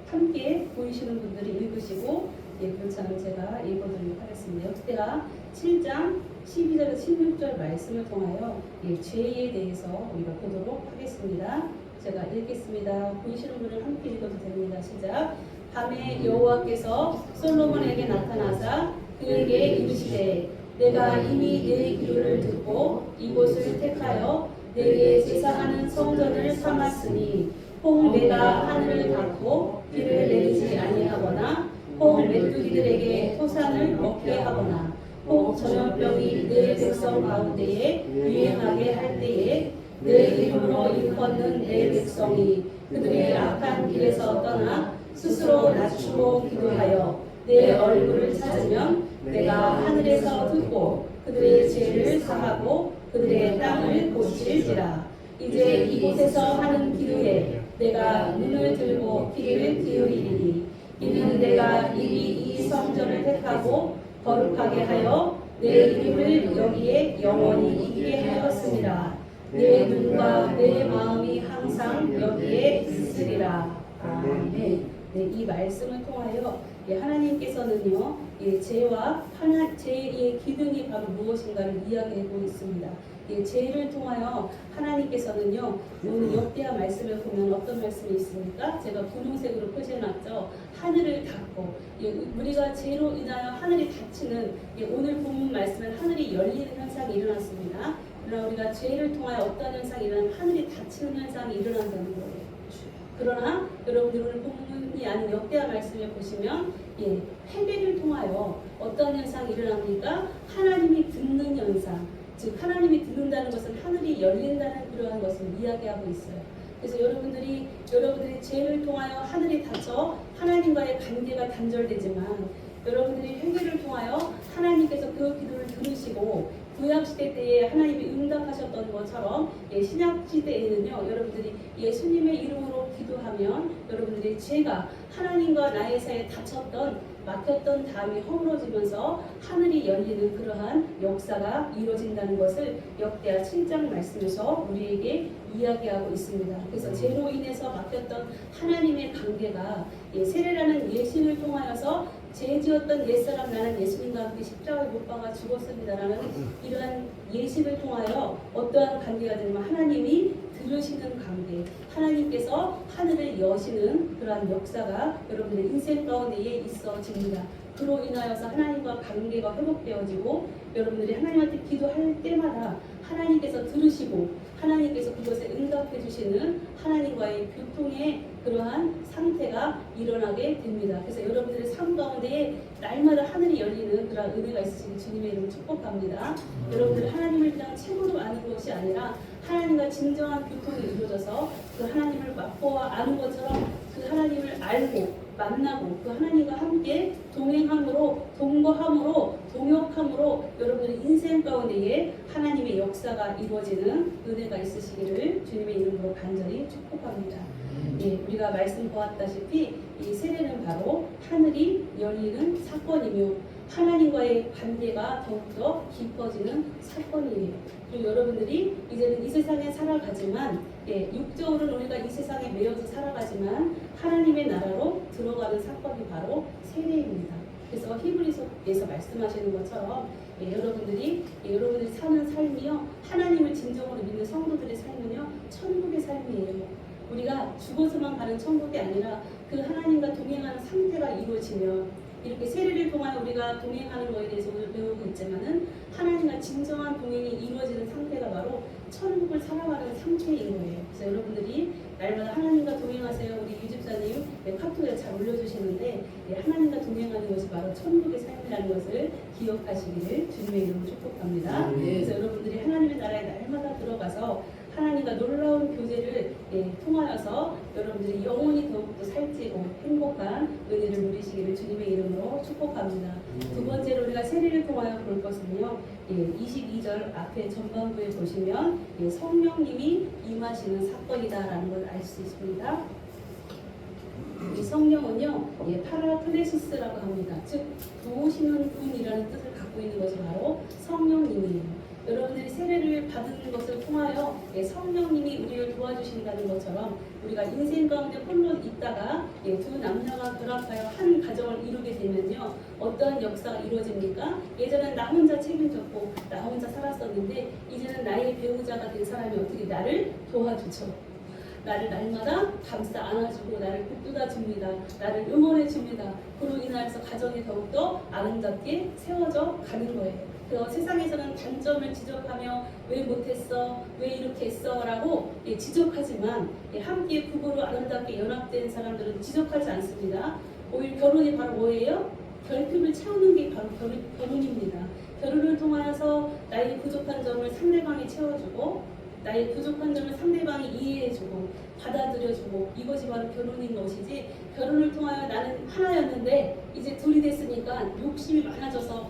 함께 보이시는 분들이 읽으시고 그렇지 않으면 제가 읽어드리도록 하겠습니다. 역대하 7장 12절에서 16절 말씀을 통하여 죄에 대해서 우리가 보도록 하겠습니다. 제가 읽겠습니다. 보이시는 분을 함께 읽어도 됩니다. 시작. 밤에 여호와께서 솔로몬에게 나타나사 그에게 이르시되 내가 이미 내 기도를 듣고 이곳을 택하여 내게 제사하는 성전을 삼았으니 혹 내가 하늘을 닫고 비를 내리지 아니하거나 혹 메뚜기들에게 토산을 먹게 하거나 혹 전염병이 내 백성 가운데에 유행하게 할 때에 내 이름으로 일컫는 내 백성이 그들의 악한 길에서 떠나 스스로 낮추고 기도하여 내 얼굴을 찾으면 내가 하늘에서 듣고 그들의 죄를 사하고 그들의 땅을 고칠지라. 이제 이곳에서 하는 기도에 내가 눈을 들고 귀를 기울이리니 이는 내가 이미 이 성전을 택하고 거룩하게 하여 내 이름을 여기에 영원히 있게 하였습니다. 내 눈과 내 마음이 항상 여기에 있으리라. 아멘. 네, 이 말씀을 통하여 하나님께서는요, 죄와 죄의 기둥이 바로 무엇인가를 이야기하고 있습니다. 죄를 통하여 하나님께서는요, 오늘 역대하 말씀을 보면 어떤 말씀이 있습니까? 제가 분홍색으로 표시해놨죠. 하늘을 닫고, 우리가 죄로 인하여 하늘이 닫히는, 오늘 본문 말씀은 하늘이 열리는 현상이 일어났습니다. 그러나 우리가 죄를 통하여 어떤 현상이 일어나면 하늘이 닫히는 현상이 일어난다는 거예요. 그러나 여러분들 오늘 본문이 아닌 역대하 말씀을 보시면 회개를 통하여 어떤 현상이 일어납니까? 하나님이 듣는 현상, 즉 하나님이 듣는다는 것은 하늘이 열린다는 그러한 것을 이야기하고 있어요. 그래서 여러분들이 죄를 통하여 하늘이 닫혀 하나님과의 관계가 단절되지만 여러분들이 회개를 통하여 하나님께서 그 기도를 들으시고 구약시대 때에 하나님이 응답하셨던 것처럼 신약시대에는요, 여러분들이 예수님의 이름으로 기도하면 여러분들의 죄가 하나님과 나의 사이에 닫혔던 막혔던 담이 허물어지면서 하늘이 열리는 그러한 역사가 이루어진다는 것을 역대하 7장 말씀에서 우리에게 이야기하고 있습니다. 그래서 죄로 인해서 막혔던 하나님의 관계가 세례라는 예신을 통하여서 죄 지었던 옛사람 나는 예수님과 함께 십자가에 못 박아 죽었습니다라는 이러한 예식을 통하여 어떠한 관계가 되냐면 하나님이 들으시는 관계, 하나님께서 하늘을 여시는 그러한 역사가 여러분들의 인생 가운데에 있어집니다. 그로 인하여서 하나님과 관계가 회복되어지고 여러분들이 하나님한테 기도할 때마다 하나님께서 들으시고 하나님께서 그것에 응답해 주시는 하나님과의 교통의 그러한 상태가 일어나게 됩니다. 그래서 여러분들의 삶 가운데에 날마다 하늘이 열리는 그런 은혜가 있으시길 주님의 이름으로 축복합니다. 여러분들 하나님을 그냥 책으로 아는 것이 아니라 하나님과 진정한 교통이 이루어져서 그 하나님을 맛보아 아는 것처럼 그 하나님을 알고 만나고 그 하나님과 함께 동행함으로 동거함으로 동역함으로 여러분들의 인생 가운데에 하나님의 역사가 이루어지는 은혜가 있으시기를 주님의 이름으로 간절히 축복합니다. 우리가 말씀 보았다시피 이 세례는 바로 하늘이 열리는 사건이며 하나님과의 관계가 더욱더 깊어지는 사건이에요. 그리고 여러분들이 이제는 이 세상에 살아가지만 육적으로는 우리가 이 세상에 매여서 살아가지만 하나님의 나라로 들어가는 사건이 바로 세례입니다. 그래서 히브리서에서 말씀하시는 것처럼 여러분들이 사는 삶이요 하나님을 진정으로 믿는 성도들의 삶은요 천국의 삶이에요. 우리가 죽어서만 가는 천국이 아니라 그 하나님과 동행하는 상태가 이루어지면 이렇게 세례를 통하여 우리가 동행하는 것에 대해서 오늘 배우고 있지만은 하나님과 진정한 동행이 이루어지는 상태가 바로 천국을 살아가는 상태인 거예요. 그래서 여러분들이 날마다 하나님과 동행하세요. 우리 유집사님 카톡에 잘 올려주시는데 하나님과 동행하는 것이 바로 천국의 삶이라는 것을 기억하시기를 주님의 이름으로 축복합니다. 그래서 여러분들이 하나님의 나라에 날마다 들어가서 하나님과 놀라운 교제를 통하여서 여러분들이 영혼이 더욱더 살찌고 행복한 은혜를 누리시기를 주님의 이름으로 축복합니다. 두 번째로 우리가 세례를 통하여 볼 것은요. 22절 앞에 전반부에 보시면 성령님이 임하시는 사건이다라는 걸 알 수 있습니다. 이 성령은요, 파라클레시스라고 합니다. 즉 도우시는 분이라는 뜻을 갖고 있는 것이 바로 성령님이에요. 여러분들이 세례를 받는 것을 통하여 성령님이 우리를 도와주신다는 것처럼 우리가 인생 가운데 홀로 있다가 두 남녀가 결합하여 한 가정을 이루게 되면요 어떠한 역사가 이루어집니까? 예전엔 나 혼자 책임졌고 나 혼자 살았었는데 이제는 나의 배우자가 된 사람이 어떻게 나를 도와주죠. 나를 날마다 감싸 안아주고 나를 북돋아 줍니다. 나를 응원해 줍니다. 그로 인하여서 가정이 더욱더 아름답게 세워져 가는 거예요. 그래서 세상에서는 단점을 지적하며 왜 못했어, 왜 이렇게 했어 라고 지적하지만 함께 부부로 아름답게 연합된 사람들은 지적하지 않습니다. 오히려 결혼이 바로 뭐예요? 결핍을 채우는 게 바로 결혼입니다. 결혼을 통하여서 나의 부족한 점을 상대방이 채워주고 나의 부족한 점을 상대방이 이해해주고 받아들여주고 이것이 바로 결혼인 것이지, 결혼을 통하여 나는 하나였는데 이제 둘이 됐으니까 욕심이 많아져서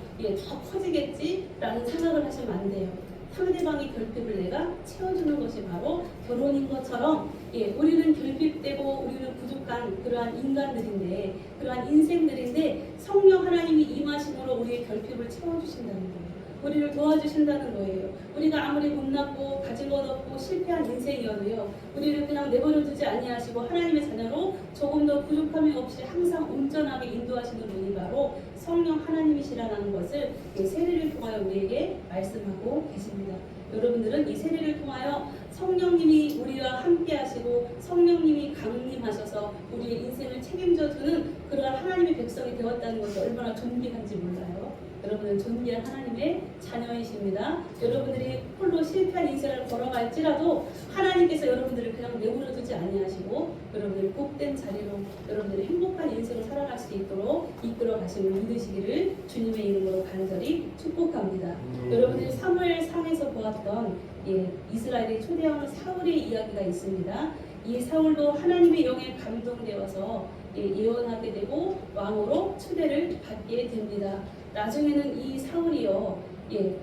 더 커지겠지라는 생각을 하시면 안 돼요. 상대방의 결핍을 내가 채워주는 것이 바로 결혼인 것처럼 우리는 결핍되고 우리는 부족한 그러한 인간들인데, 그러한 인생들인데 성령 하나님이 임하심으로 우리의 결핍을 채워주신다는 거예요. 우리를 도와주신다는 거예요. 우리가 아무리 못났고 가진 것 없고 실패한 인생이어도요, 우리를 그냥 내버려 두지 아니하시고 하나님의 자녀로 조금 더 부족함이 없이 항상 온전하게 인도하시는 분이 바로 성령 하나님이시라는 것을 세례를 통하여 우리에게 말씀하고 계십니다. 여러분들은 이 세례를 통하여 성령님이 우리와 함께 하시고 성령님이 강림하셔서 우리의 인생을 책임져주는 그러한 하나님의 백성이 되었다는 것을 얼마나 존귀한지 몰라요. 여러분은 존귀한 하나님의 자녀이십니다. 여러분들이 홀로 실패한 인생을 걸어갈지라도 하나님께서 여러분들을 그냥 내버려 두지 아니하시고 여러분들을 복된 자리로 여러분들이 행복한 인생을 살아갈 수 있도록 이끌어 가심을 믿으시기를 주님의 이름으로 간절히 축복합니다. 여러분들이 사무엘상에서 보았던 이스라엘의 초대왕 사울의 이야기가 있습니다. 이 사울도 하나님의 영에 감동되어서 예언하게 되고 왕으로 초대를 받게 됩니다. 나중에는 이 사울이요,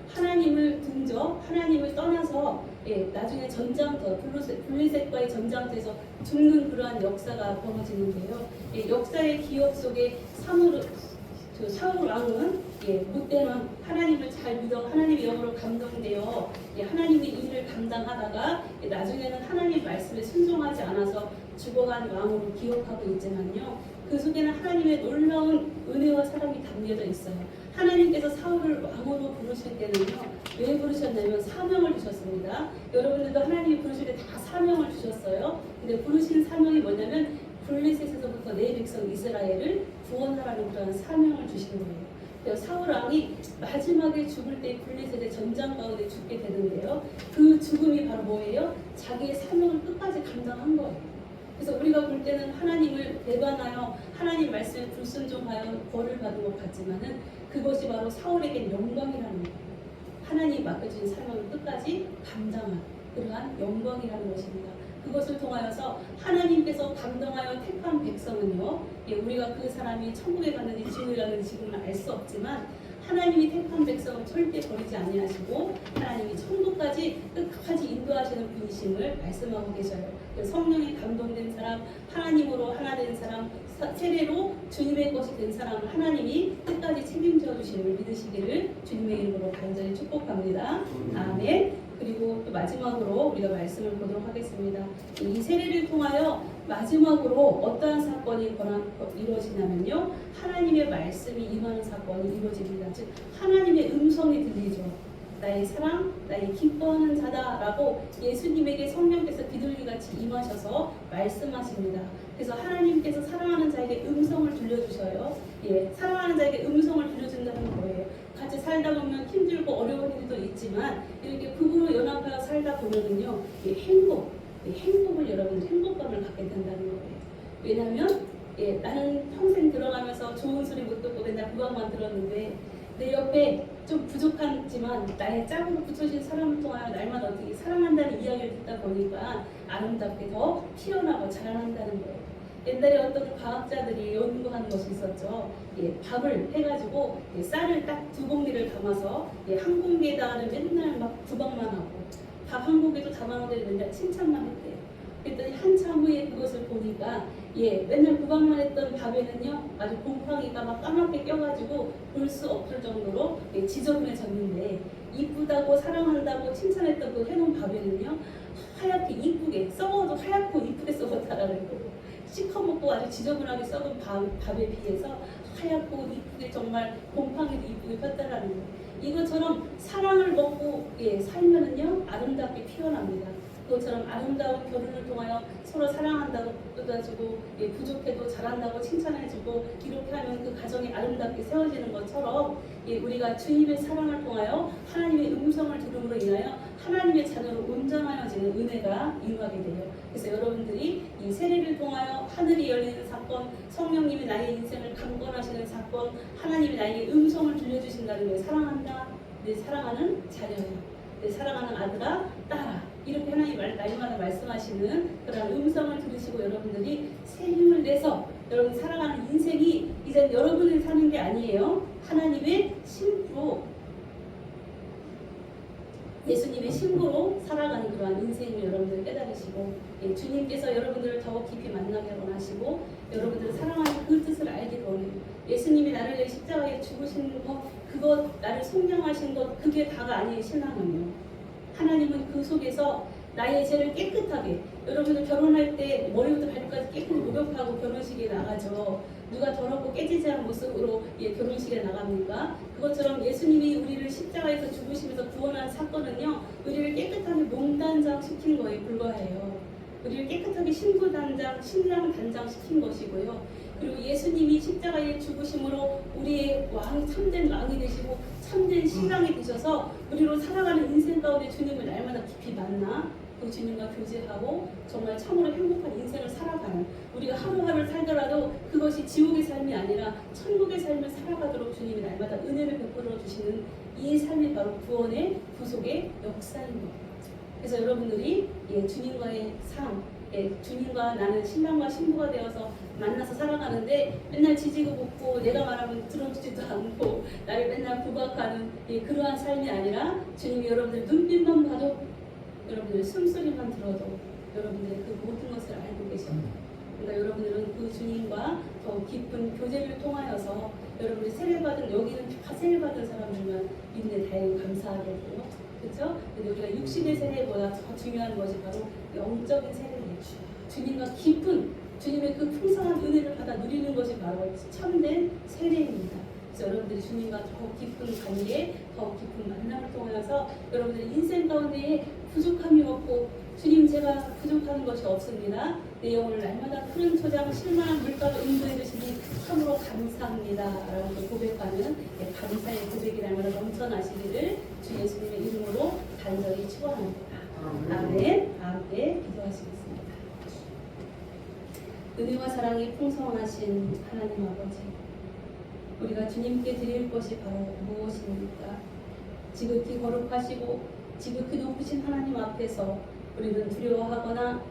하나님을 등져 하나님을 떠나서 나중에 전장터 블레셋과의 전장터에서 죽는 그러한 역사가 벌어지는데요. 역사의 기억 속에 사울 왕은 못된 왕, 하나님을 잘 믿어 하나님의 영으로 감동되어 하나님의 일을 감당하다가 나중에는 하나님 말씀에 순종하지 않아서 죽어간 왕으로 기억하고 있지만요, 그 속에는 하나님의 놀라운 은혜와 사랑이 담겨져 있어요. 하나님께서 사울을 왕으로 부르실 때는요, 왜 부르셨냐면 사명을 주셨습니다. 여러분들도 하나님이 부르실 때 다 사명을 주셨어요. 근데 부르신 사명이 뭐냐면 블레셋에서부터 내 백성 이스라엘을 구원하라는 그런 사명을 주신 거예요. 그래서 사울 왕이 마지막에 죽을 때 블레셋의 전장 가운데 죽게 되는데요, 그 죽음이 바로 뭐예요? 자기의 사명을 끝까지 감당한 거예요. 그래서 우리가 볼 때는 하나님을 배반하여 하나님 말씀에 불순종하여 벌을 받은 것 같지만은 그것이 바로 사울에겐 영광이라는 거예요. 하나님이 맡겨주신 사명을 끝까지 감당한 그러한 영광이라는 것입니다. 그것을 통하여서 하나님께서 감동하여 택한 백성은요, 우리가 그 사람이 천국에 갔는지 지옥에 갔는지 지금은 알 수 없지만 하나님이 택한 백성은 절대 버리지 아니하시고 하나님이 천국까지 끝까지 인도하시는 분이심을 말씀하고 계셔요. 성령이 감동된 사람, 하나님으로 하나 된 사람, 세례로 주님의 것이 된 사람을 하나님이 끝까지 책임져 주심을 믿으시기를 주님의 이름으로 간절히 축복합니다. 아멘. 그리고 또 마지막으로 우리가 말씀을 보도록 하겠습니다. 이 세례를 통하여 마지막으로 어떠한 사건이 이루어지냐면요, 하나님의 말씀이 임하는 사건이 이루어집니다. 즉 하나님의 음성이 들리죠. 나의 사랑, 나의 기뻐하는 자다라고 예수님에게 성령께서 비둘기같이 임하셔서 말씀하십니다. 그래서 하나님께서 사랑하는 자에게 음성을 들려주셔요. 사랑하는 자에게 음성을 들려준다는 거예요. 같이 살다 보면 힘들고 어려운 일도 있지만 이렇게 부부로 연합하여 살다 보면은요, 행복을 여러분 행복감을 갖게 된다는 거예요. 왜냐하면 나는 평생 들어가면서 좋은 소리 못 듣고 맨날 구강만 들었는데 내 옆에 좀 부족하지만 나의 짝으로 붙여진 사람을 통하여 날마다 어떻게 사랑한다는 이야기를 듣다 보니까 아름답게 더 피어나고 자라난다는 거예요. 옛날에 어떤 과학자들이 연구한 것이 있었죠. 밥을 해가지고 쌀을 딱 2공기를 담아서 한 공기에다가는 맨날 막 구박만 하고 밥 한 공기도 담아놓는데 맨날 칭찬만 했대요. 그랬더니 한참 후에 그것을 보니까 맨날 구박만 했던 밥에는요, 아주 곰팡이가 막 까맣게 껴가지고 볼 수 없을 정도로 지저분해졌는데 이쁘다고 사랑한다고 칭찬했던 그 해놓은 밥에는요, 하얗게 이쁘게 썩어도 하얗고 이쁘게 썩었다라는 거고, 시커멓고 아주 지저분하게 썩은 밥에 비해서 하얗고 이쁘게 정말 곰팡이도 이쁘게 폈다라는 거예요. 이것처럼 사랑을 먹고 살면은요, 아름답게 피어납니다. 그것처럼 아름다운 결혼을 통하여 서로 사랑한다고 뜯어주고 부족해도 잘한다고 칭찬해주고 이렇게 하면 그 가정이 아름답게 세워지는 것처럼 우리가 주님의 사랑을 통하여 하나님의 음성을 들음으로 인하여 하나님의 자녀로 온전하여지는 은혜가 이루어지게 돼요. 그래서 여러분들이 이 세례를 통하여 하늘이 열리는 사건, 성령님이 나의 인생을 강권하시는 사건, 하나님이 나에게 음성을 들려주신다는 걸 사랑한다. 내 사랑하는 자녀야. 내 사랑하는 아들아, 딸아. 이렇게 하나님이 날마다 말씀하시는 그런 음성을 들으시고 여러분들이 새 힘을 내서 여러분 살아가는 인생이 이제 여러분이 사는 게 아니에요. 하나님의 신부로 예수님의 신부로 살아가는 그러한 인생을 여러분들 깨달으시고 주님께서 여러분들을 더욱 깊이 만나게 원하시고 여러분들을 사랑하는 그 뜻을 알게 원해요. 예수님이 나를 위해 십자가에 죽으신 것, 그것 나를 속량하신 것, 그게 다가 아니에요. 신앙은요. 하나님은 그 속에서 나의 죄를 깨끗하게, 여러분들 결혼할 때 머리부터 발끝까지 깨끗이 목욕하고 결혼식에 나가죠. 누가 더럽고 깨지지 않은 모습으로 결혼식에 나갑니까? 그것처럼 예수님이 우리를 십자가에서 죽으시면서 구원한 사건은요, 우리를 깨끗하게 몸단장 시킨 거에 불과해요. 우리를 깨끗하게 신부 단장, 신랑 단장 시킨 것이고요. 그리고 예수님이 십자가에 죽으심으로 우리의 참된 왕이 되시고 참된 신랑이 되셔서 우리로 살아가는 인생 가운데 주님을 날마다 깊이 만나 그 주님과 교제하고 정말 참으로 행복한 인생을 살아가는, 우리가 하루하루를 살더라도 그것이 지옥의 삶이 아니라 천국의 삶을 살아가도록 주님이 날마다 은혜를 베풀어 주시는 이 삶이 바로 구원의 구속의 역사인 거예요. 그래서 여러분들이 주님과의 삶, 주님과 나는 신랑과 신부가 되어서 만나서 살아가는데 맨날 지지고 볶고 내가 말하면 들어주지도 않고 나를 맨날 구박하는 그러한 삶이 아니라 주님이 여러분들 눈빛만 봐도, 여러분들의 숨소리만 들어도 여러분들의 그 모든 것을 알고 계십니다. 그러니까 여러분들은 그 주님과 더 깊은 교제를 통하여서 여러분들이 세례받은, 여기는 다 세례받은 사람들만 있는데 다행히 감사하게도요. 그렇죠? 근데 우리가 육신의 세례보다 더 중요한 것이 바로 영적인 세례예요. 주님과 깊은, 주님의 그 풍성한 은혜를 받아 누리는 것이 바로 참된 세례입니다. 그래서 여러분들이 주님과 더 깊은 관계, 더 깊은 만남을 통하여서 여러분들의 인생 가운데 부족함이 없고, 주님 제가 부족한 것이 없습니다. 내 영혼을 날마다 푸른 초장 실만한 물가로 인도해 주시니 참으로 감사합니다 라고 고백하는 감사의 고백이 날마다 넘쳐나시기를 주 예수님의 이름으로 간절히 축원합니다. 아멘. 함께 기도하시겠습니다. 은혜와 사랑이 풍성하신 하나님 아버지, 우리가 주님께 드릴 것이 바로 무엇입니까? 지극히 거룩하시고 지극히 높으신 하나님 앞에서 우리는 두려워하거나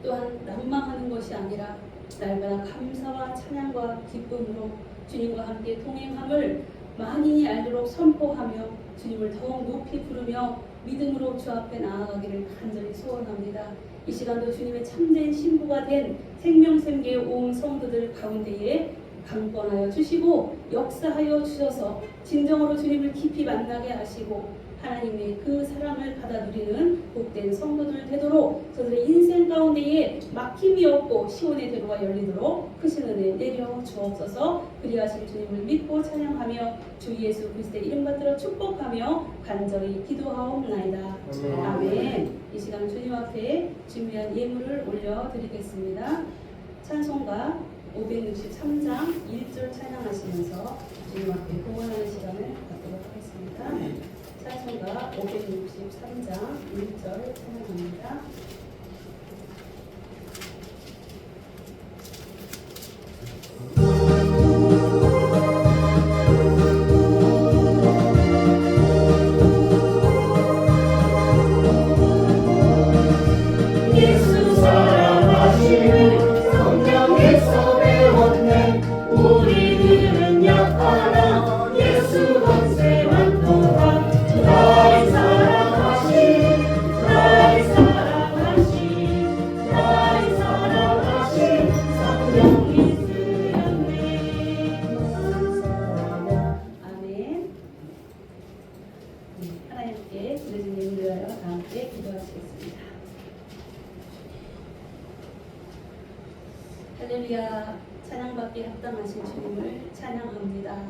또한 난망하는 것이 아니라 날마다 감사와 찬양과 기쁨으로 주님과 함께 동행함을 만인이 알도록 선포하며 주님을 더욱 높이 부르며 믿음으로 주 앞에 나아가기를 간절히 소원합니다. 이 시간도 주님의 참된 신부가 된 생명샘교의 온 성도들 가운데에 강권하여 주시고 역사하여 주셔서 진정으로 주님을 깊이 만나게 하시고 하나님의 그 사랑을 받아 누리는 복된 성도들 되도록 저들의 인생 가운데에 막힘이 없고 시온의 대로가 열리도록 크신 은혜 내려 주옵소서. 그리하실 주님을 믿고 찬양하며 주 예수 그리스도의 이름 받들어 축복하며 간절히 기도하옵나이다. 아멘. 이 시간 주님 앞에 준비한 예물을 올려드리겠습니다. 찬송가 563장 1절 찬양하시면서 주님 앞에 공헌하는 시간을 갖도록 하겠습니다. 찬송가 563장 1절 찬양합니다. 하나님께 드려진 예물을 위하여 다 함께 기도하시겠습니다. 할렐루야. 찬양받기에 합당하신 주님을 찬양합니다.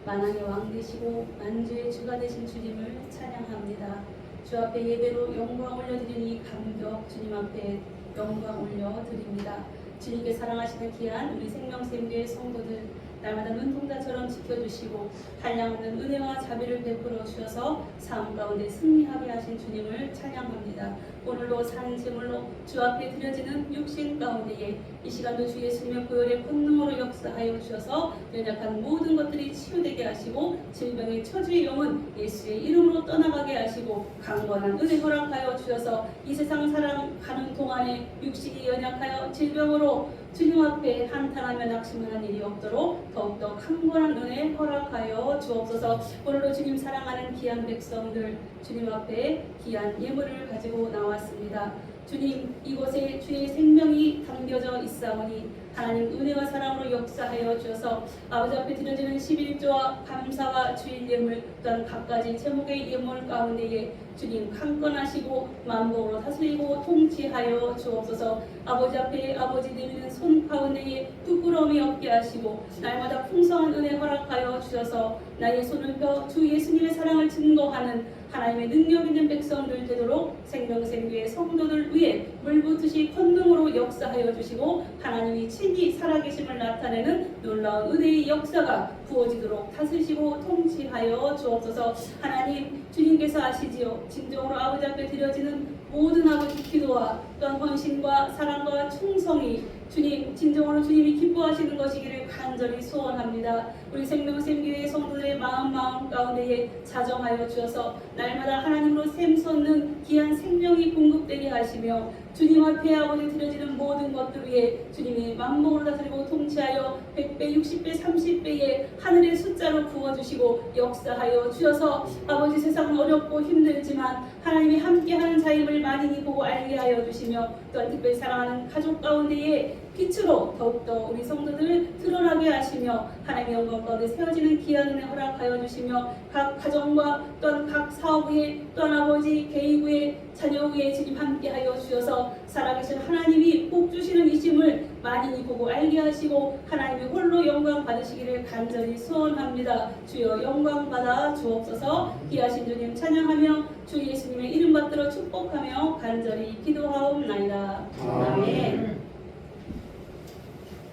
만왕의 왕 되시고 만주의 주가 되신 주님을 찬양합니다. 주 앞에 예배로 영광 올려드리니 감격 주님 앞에 영광 올려드립니다. 주님께 사랑하시는 귀한 우리 생명샘교의 성도들 날마다 눈동자처럼 지켜주시고 한량없는 은혜와 자비를 베풀어 주셔서 삶 가운데 승리하게 하신 주님을 찬양합니다. 오늘도 산 제물로 주 앞에 드려지는 육신 가운데에 이 시간도 주 예수님의 보혈의 권능으로 역사하여 주셔서 연약한 모든 것들이 치유되게 하시고 질병의 처지의 영은 예수의 이름으로 떠나가게 하시고 강건한 은혜 허락하여 주셔서 이 세상 살아가는 동안에 육신이 연약하여 질병으로 주님 앞에 한탄하며 낙심하는 일이 없도록 더욱더 강건한 은혜 허락하여 주옵소서. 오늘도 주님 사랑하는 귀한 백성들 주님 앞에 귀한 예물을 가지고 나왔습니다. 주님 이곳에 주의 생명이 담겨져 있사오니 하나님 은혜와 사랑으로 역사하여 주셔서 아버지 앞에 드려지는 11조와 감사와 주일 예물 또한 각가지 제목의 예물 가운데에 주님 강건하시고 만복으로 다스리고 통치하여 주옵소서. 아버지 앞에 아버지 내미는 손 가운데에 부끄러움이 없게 하시고 날마다 풍성한 은혜 허락하여 주셔서 나의 손을 펴 주 예수님의 사랑을 증거하는 하나님의 능력 있는 백성들 되도록 생명샘교의 성도들 위해 물붓듯이 권능으로 역사하여 주시고 하나님이 친히 살아계심을 나타내는 놀라운 은혜의 역사가 부어지도록 다스리시고 통치하여 주옵소서. 하나님 주님께서 아시지요. 진정으로 아버지 앞에 드려지는 모든 아버지 기도와 또한 헌신과 사랑과 충성이 주님 진정으로 주님이 기뻐하시는 것이기를 간절히 소원합니다. 우리 생명샘교회 성도들의 마음 가운데에 자정하여 주셔서 날마다 하나님으로 샘솟는 귀한 생명이 공급되게 하시며 주님 앞에 아버지 드려지는 모든 것들 위해 주님이 만복으로 다스리고 통치하여 100배, 60배, 30배의 하늘의 숫자로 부어주시고 역사하여 주셔서 아버지 세상은 어렵고 힘들지만 하나님이 함께하는 자임을 많이 보고 알게 하여 주시며 또한 특별히 사랑하는 가족 가운데에 빛으로 더욱더 우리 성도들을 드러나게 하시며 하나님의 영광 가운데 세워지는 귀한 은혜 허락하여 주시며 각 가정과 또한 각 사업 위에 또한 아버지 개인 위에 자녀 위에 주님 함께하여 주셔서 살아계신 하나님이 복 주시는 이심을 많이 보고 알게 하시고 하나님의 홀로 영광 받으시기를 간절히 소원합니다. 주여 영광 받아 주옵소서. 귀하신 주님 찬양하며 주 예수님의 이름 받들어 축복하며 간절히 기도하옵나이다. 아멘.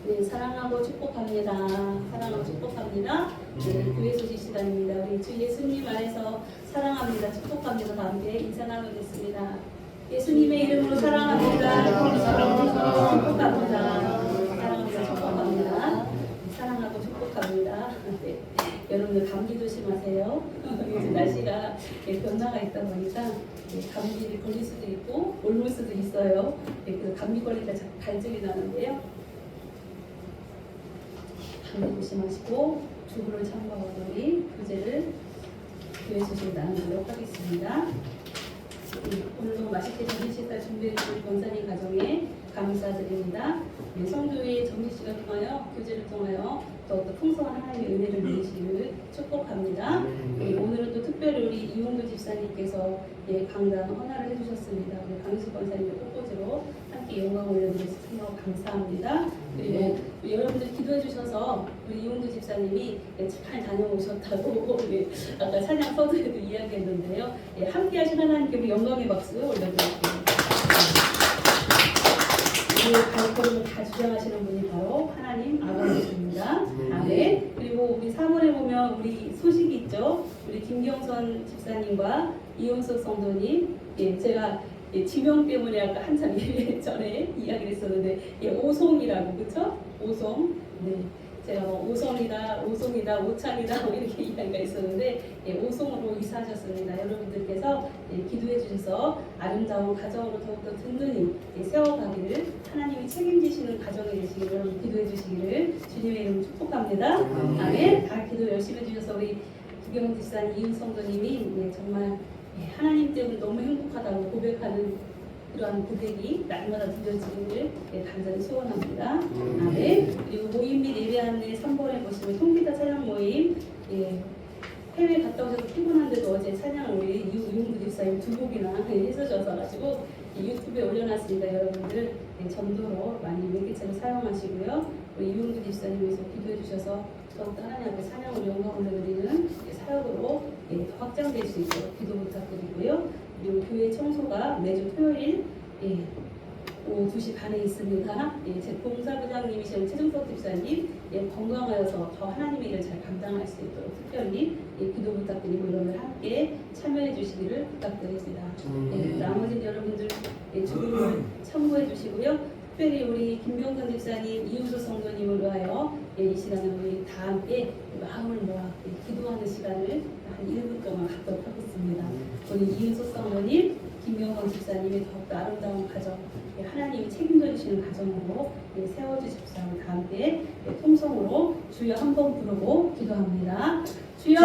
네, 사랑하고 축복합니다. 사랑하고 축복합니다. 네, 교회 소식 시간입니다. 우리 주 예수님 안에서 사랑합니다. 축복합니다. 다 함께 인사 나누겠습니다. 예수님의 이름으로 사랑합니다. 축복합니다. 사랑합니다. 축복합니다. 사랑하고 축복합니다. 네, 여러분들 감기 조심하세요. 요즘 날씨가 변화가 있다 보니까 감기를 걸릴 수도 있고 옮을 수도 있어요. 그래서 감기 걸리니까 갈증이 나는데요. 감기 조심하시고 주부를 참고하고 우리 교제를 교회 소식 나누도록 하겠습니다. 오늘도 맛있게 점심식사 준비해주신 권사님 가정에 감사드립니다. 성도의 점심시간을 통하여 교제를 통하여 더욱더 풍성한 하나님의 은혜를 누리시기를 축복합니다. 오늘은 또 특별히 우리 이용도 집사님께서 강단 헌화를 해주셨습니다. 우리 강희수 권사님의 꽃꽂이로 함께 영광 올려드려서 정말 감사합니다. 그리고 여러분들 기도해 주셔서 우리 이용도 집사님이 잘 다녀오셨다고 아까 찬양 서두에도 이야기했는데요. 함께 하신 하나님께 영광의 박수 올려드릴게요. 이 발걸음을 다 주장하시는 분이 바로 하나님 아버지입니다. 아멘. 그리고 우리 3월에 보면 우리 소식이 있죠. 우리 김경선 집사님과 이용석 성도님. 제가 지명 때문에 아까 한참 예배 전에 이야기를 했었는데 오송이라고 그렇죠? 오송. 네. 제가 오송이다, 오창이다 이렇게 이야기가 있었는데 오송으로 이사하셨습니다. 여러분들께서 기도해 주셔서 아름다운 가정으로 더욱더 든든히 세워가기를 하나님이 책임지시는 가정이 되시기를 여러분 기도해 주시기를 주님의 이름으로 축복합니다. 아멘. 다 기도 열심히 해주셔서 우리 김경훈 집사님, 이은 성도님이 정말 하나님 때문에 너무 행복하다고 고백하는 그러한 고백이 날마다 들려지기를 간절히 소원합니다. 아멘. 그리고 모임 및 예배 안내 3번에 보시면 통기타 찬양 모임 해외 갔다 오셔서 피곤한데도 어제 찬양을 우리 이용구 집사님 2곡이나 해주셔서 유튜브에 올려놨습니다. 여러분들 전도로 많이 매개체로 사용하시고요. 우리 이용구 집사님께서 기도해 주셔서 더욱더 하나님 앞에 찬양을 영광을 올려드리는 사역으로 더 확장될 수 있도록 기도 부탁드리고요. 그리고 교회 청소가 매주 토요일 오후 2시 반에 있습니다. 제 봉사부장님이신 최종석 집사님 건강하여서 더 하나님의 일을 잘 감당할 수 있도록 특별히 기도 부탁드리고 여러분들 함께 참여해 주시기를 부탁드립니다. 나머지 여러분들 주님을 참고해 주시고요. 특별히 우리 김병선 집사님, 이윤수 성도님을 위하여 이 시간에 우리 다 함께 마음을 모아 기도하는 시간을 한 1분 동안 갖도록 하겠습니다. 우리 이윤수 성도님, 김병선 집사님의 더욱더 아름다운 가정, 하나님이 책임져 주시는 가정으로 세워주십시오. 다 함께 통성으로 주여 한번 부르고 기도합니다. 주여!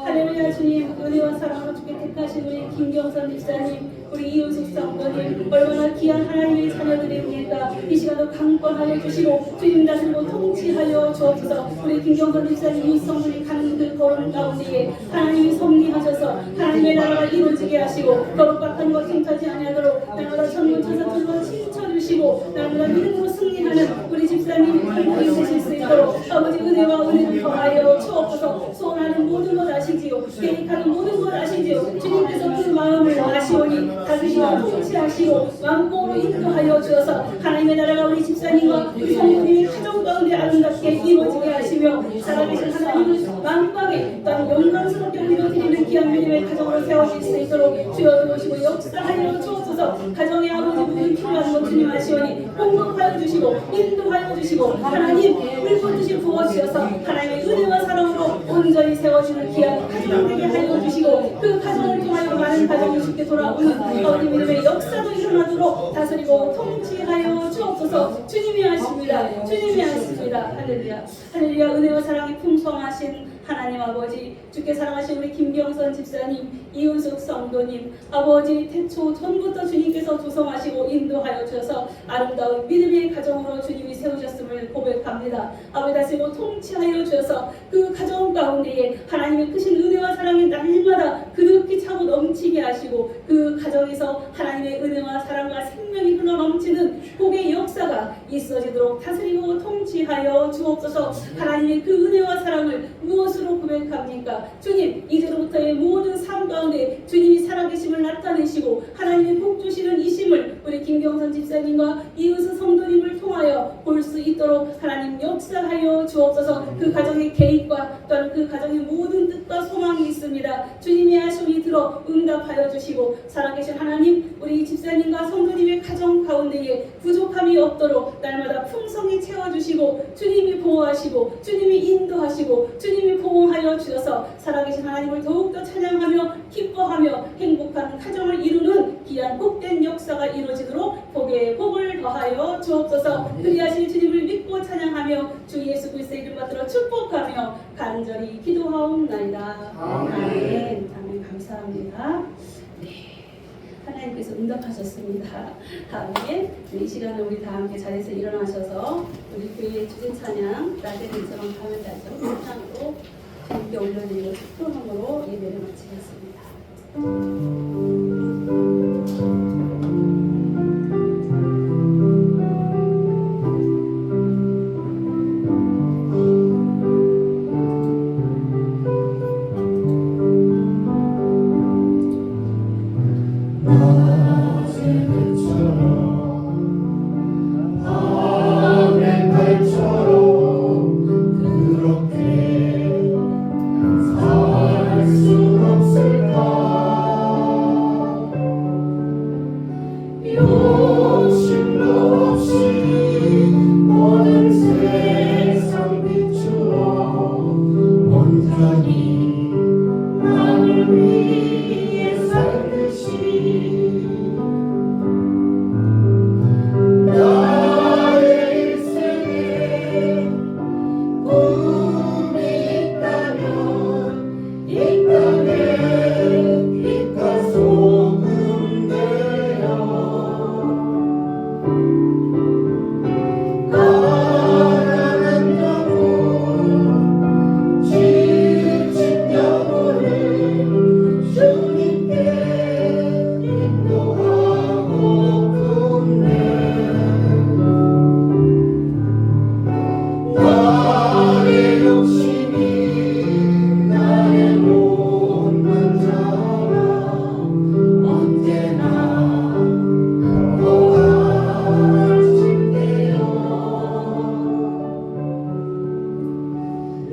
할렐루야. 주님, 은혜와 사랑으로 주께 택하신 우리 김경선 집사님, 우리 이윤숙 성도님, 얼마나 귀한 하나님의 자녀들입니까? 이 시간도 강권하여 주시고 주님 다스리고 통치하여 주옵소서. 우리 김경선 집사님, 이윤숙 성도님 가는 그 걸음 가운데에 하나님이 섭리하셔서 하나님의 나라가 이루어지게 하시고 거룩박한 것 힘타지 아니하도록 날마다 전문 천사들과 칭쳐주시고 날마다 믿음으로 승리하는 우리 집사님이 행복히 되실 수 있도록 아버지 은혜와 은혜를 더하여 주옵소서. 소원하는 모든 것 아시지요. 계획하는 모든 것 아시지요. 주님께서 그 마음을 아시오니 다스리고 통치하시고 완복으로 인도하여 주어서 하나님의 나라가 우리 집사님과 우리 성도님의 가정 가운데 아름답게 이루어지게 하시며 살아계신 하나님을 만방에 또한 영광스럽게 우리로 드리는 귀한 믿음의 가정으로 세워질 수 있도록 주여 도우시고 역사하여 주옵소서. 가정의 아버지 부분 필요한 것 주님 아시오니 공급하여 주시고 인도하여 주시고 하나님 불꽃듯이 부어주셔서 하나님의 은혜와 사랑으로 온전히 세워주는 귀한 가정 되게 하여 주시고 그 가정을 통하여 많은 가정이 쉽게 돌아오는 아버지 믿음의 역사도 일어나도록 다스리고 통치하여 주옵소서. 주님이 하십니다. 주님이 하십니다. 할렐루야. 할렐루야. 은혜와 사랑이 풍성하신 하나님 아버지, 주께 사랑하신 우리 김경선 집사님, 이윤숙 성도님, 아버지 태초 전부터 주님께서 조성하시고 인도하여 주셔서 아름다운 믿음의 가정으로 주님이 세우셨음을 고백합니다. 아버지 다스리고 통치하여 주셔서 그 가정 가운데에 하나님의 크신 은혜와 사랑이 날마다 그득히 차고 넘치게 하시고 그 가정에서 하나님의 은혜와 사랑과 생명이 흘러 넘치는 복의 역사가 있어지도록 다스리고 통치하여 주옵소서. 하나님의 그 은혜와 사랑을 무엇으로 고백합니까? 주님, 이제로부터의 모든 삶 가운데 주님이 살아계심을 나타내시고 하나님의 복 주시는 이심을 우리 김경선 집사님과 이웃 성도님을 통하여 볼 수 있도록 하나님 역사하여 주옵소서. 그 가정의 계획과 또한 그 가정의 모든 뜻과 소망이 있습니다. 주님이 하시니 들어 응답하여 주시고 살아계신 하나님, 우리 집사님과 성도님의 가정 가운데에 부족함이 없도록 날마다 풍성히 채워주시고 주님이 보호하시고 주님이 인도하시고 주님이 보호하여 주셔서 살아계신 하나님을 더욱더 찬양하며 기뻐하며 행복한 가정을 이루는 귀한 복된 역사가 이루어지도록 복에 복을 더하여 주옵소서. 그리하신 주님을 믿고 찬양하며 주 예수 그리스도의 이름 받들어 축복하며 간절히 기도하옵나이다. 아멘. 아멘. 감사합니다. 하나님께서 응답하셨습니다. 다음에 이 시간에 우리 다 함께 자리에서 일어나셔서 우리 교회 주제 찬양 낮에는 이처럼 밤을 달죠 찬양으로 주님께 올려드리고 축도함으로 예배를 마치겠습니다. 그렇게 살 수 없을까?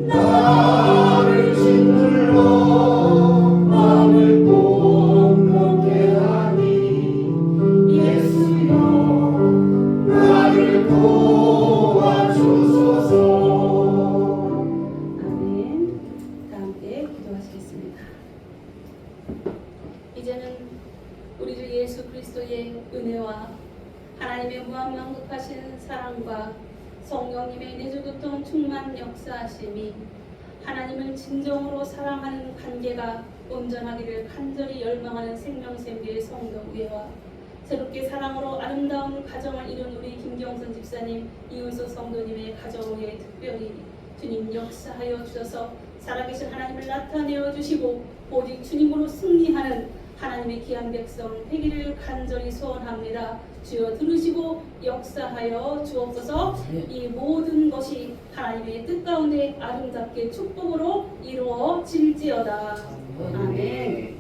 나를 짓눌러 마음을 공동케 하니 예수여 나를 도와주소서. 아멘. 다 함께 기도하시겠습니다. 이제는 우리 주 예수 그리스도의 은혜와 하나님의 무한만국하신 사랑과 성령님의 내주교통 충만 역사하심이 하나님을 진정으로 사랑하는 관계가 온전하기를 간절히 열망하는 생명샘교의 성도회와 새롭게 사랑으로 아름다운 가정을 이룬 우리 김경선 집사님, 이은수 성도님의 가정에 특별히 주님 역사하여 주셔서 살아계신 하나님을 나타내어 주시고 오직 주님으로 승리하는 하나님의 귀한 백성 되기를 간절히 소원합니다. 주여 들으시고 역사하여 주옵소서. 이 모든 것이 하나님의 뜻 가운데 아름답게 축복으로 이루어질지어다. 아멘.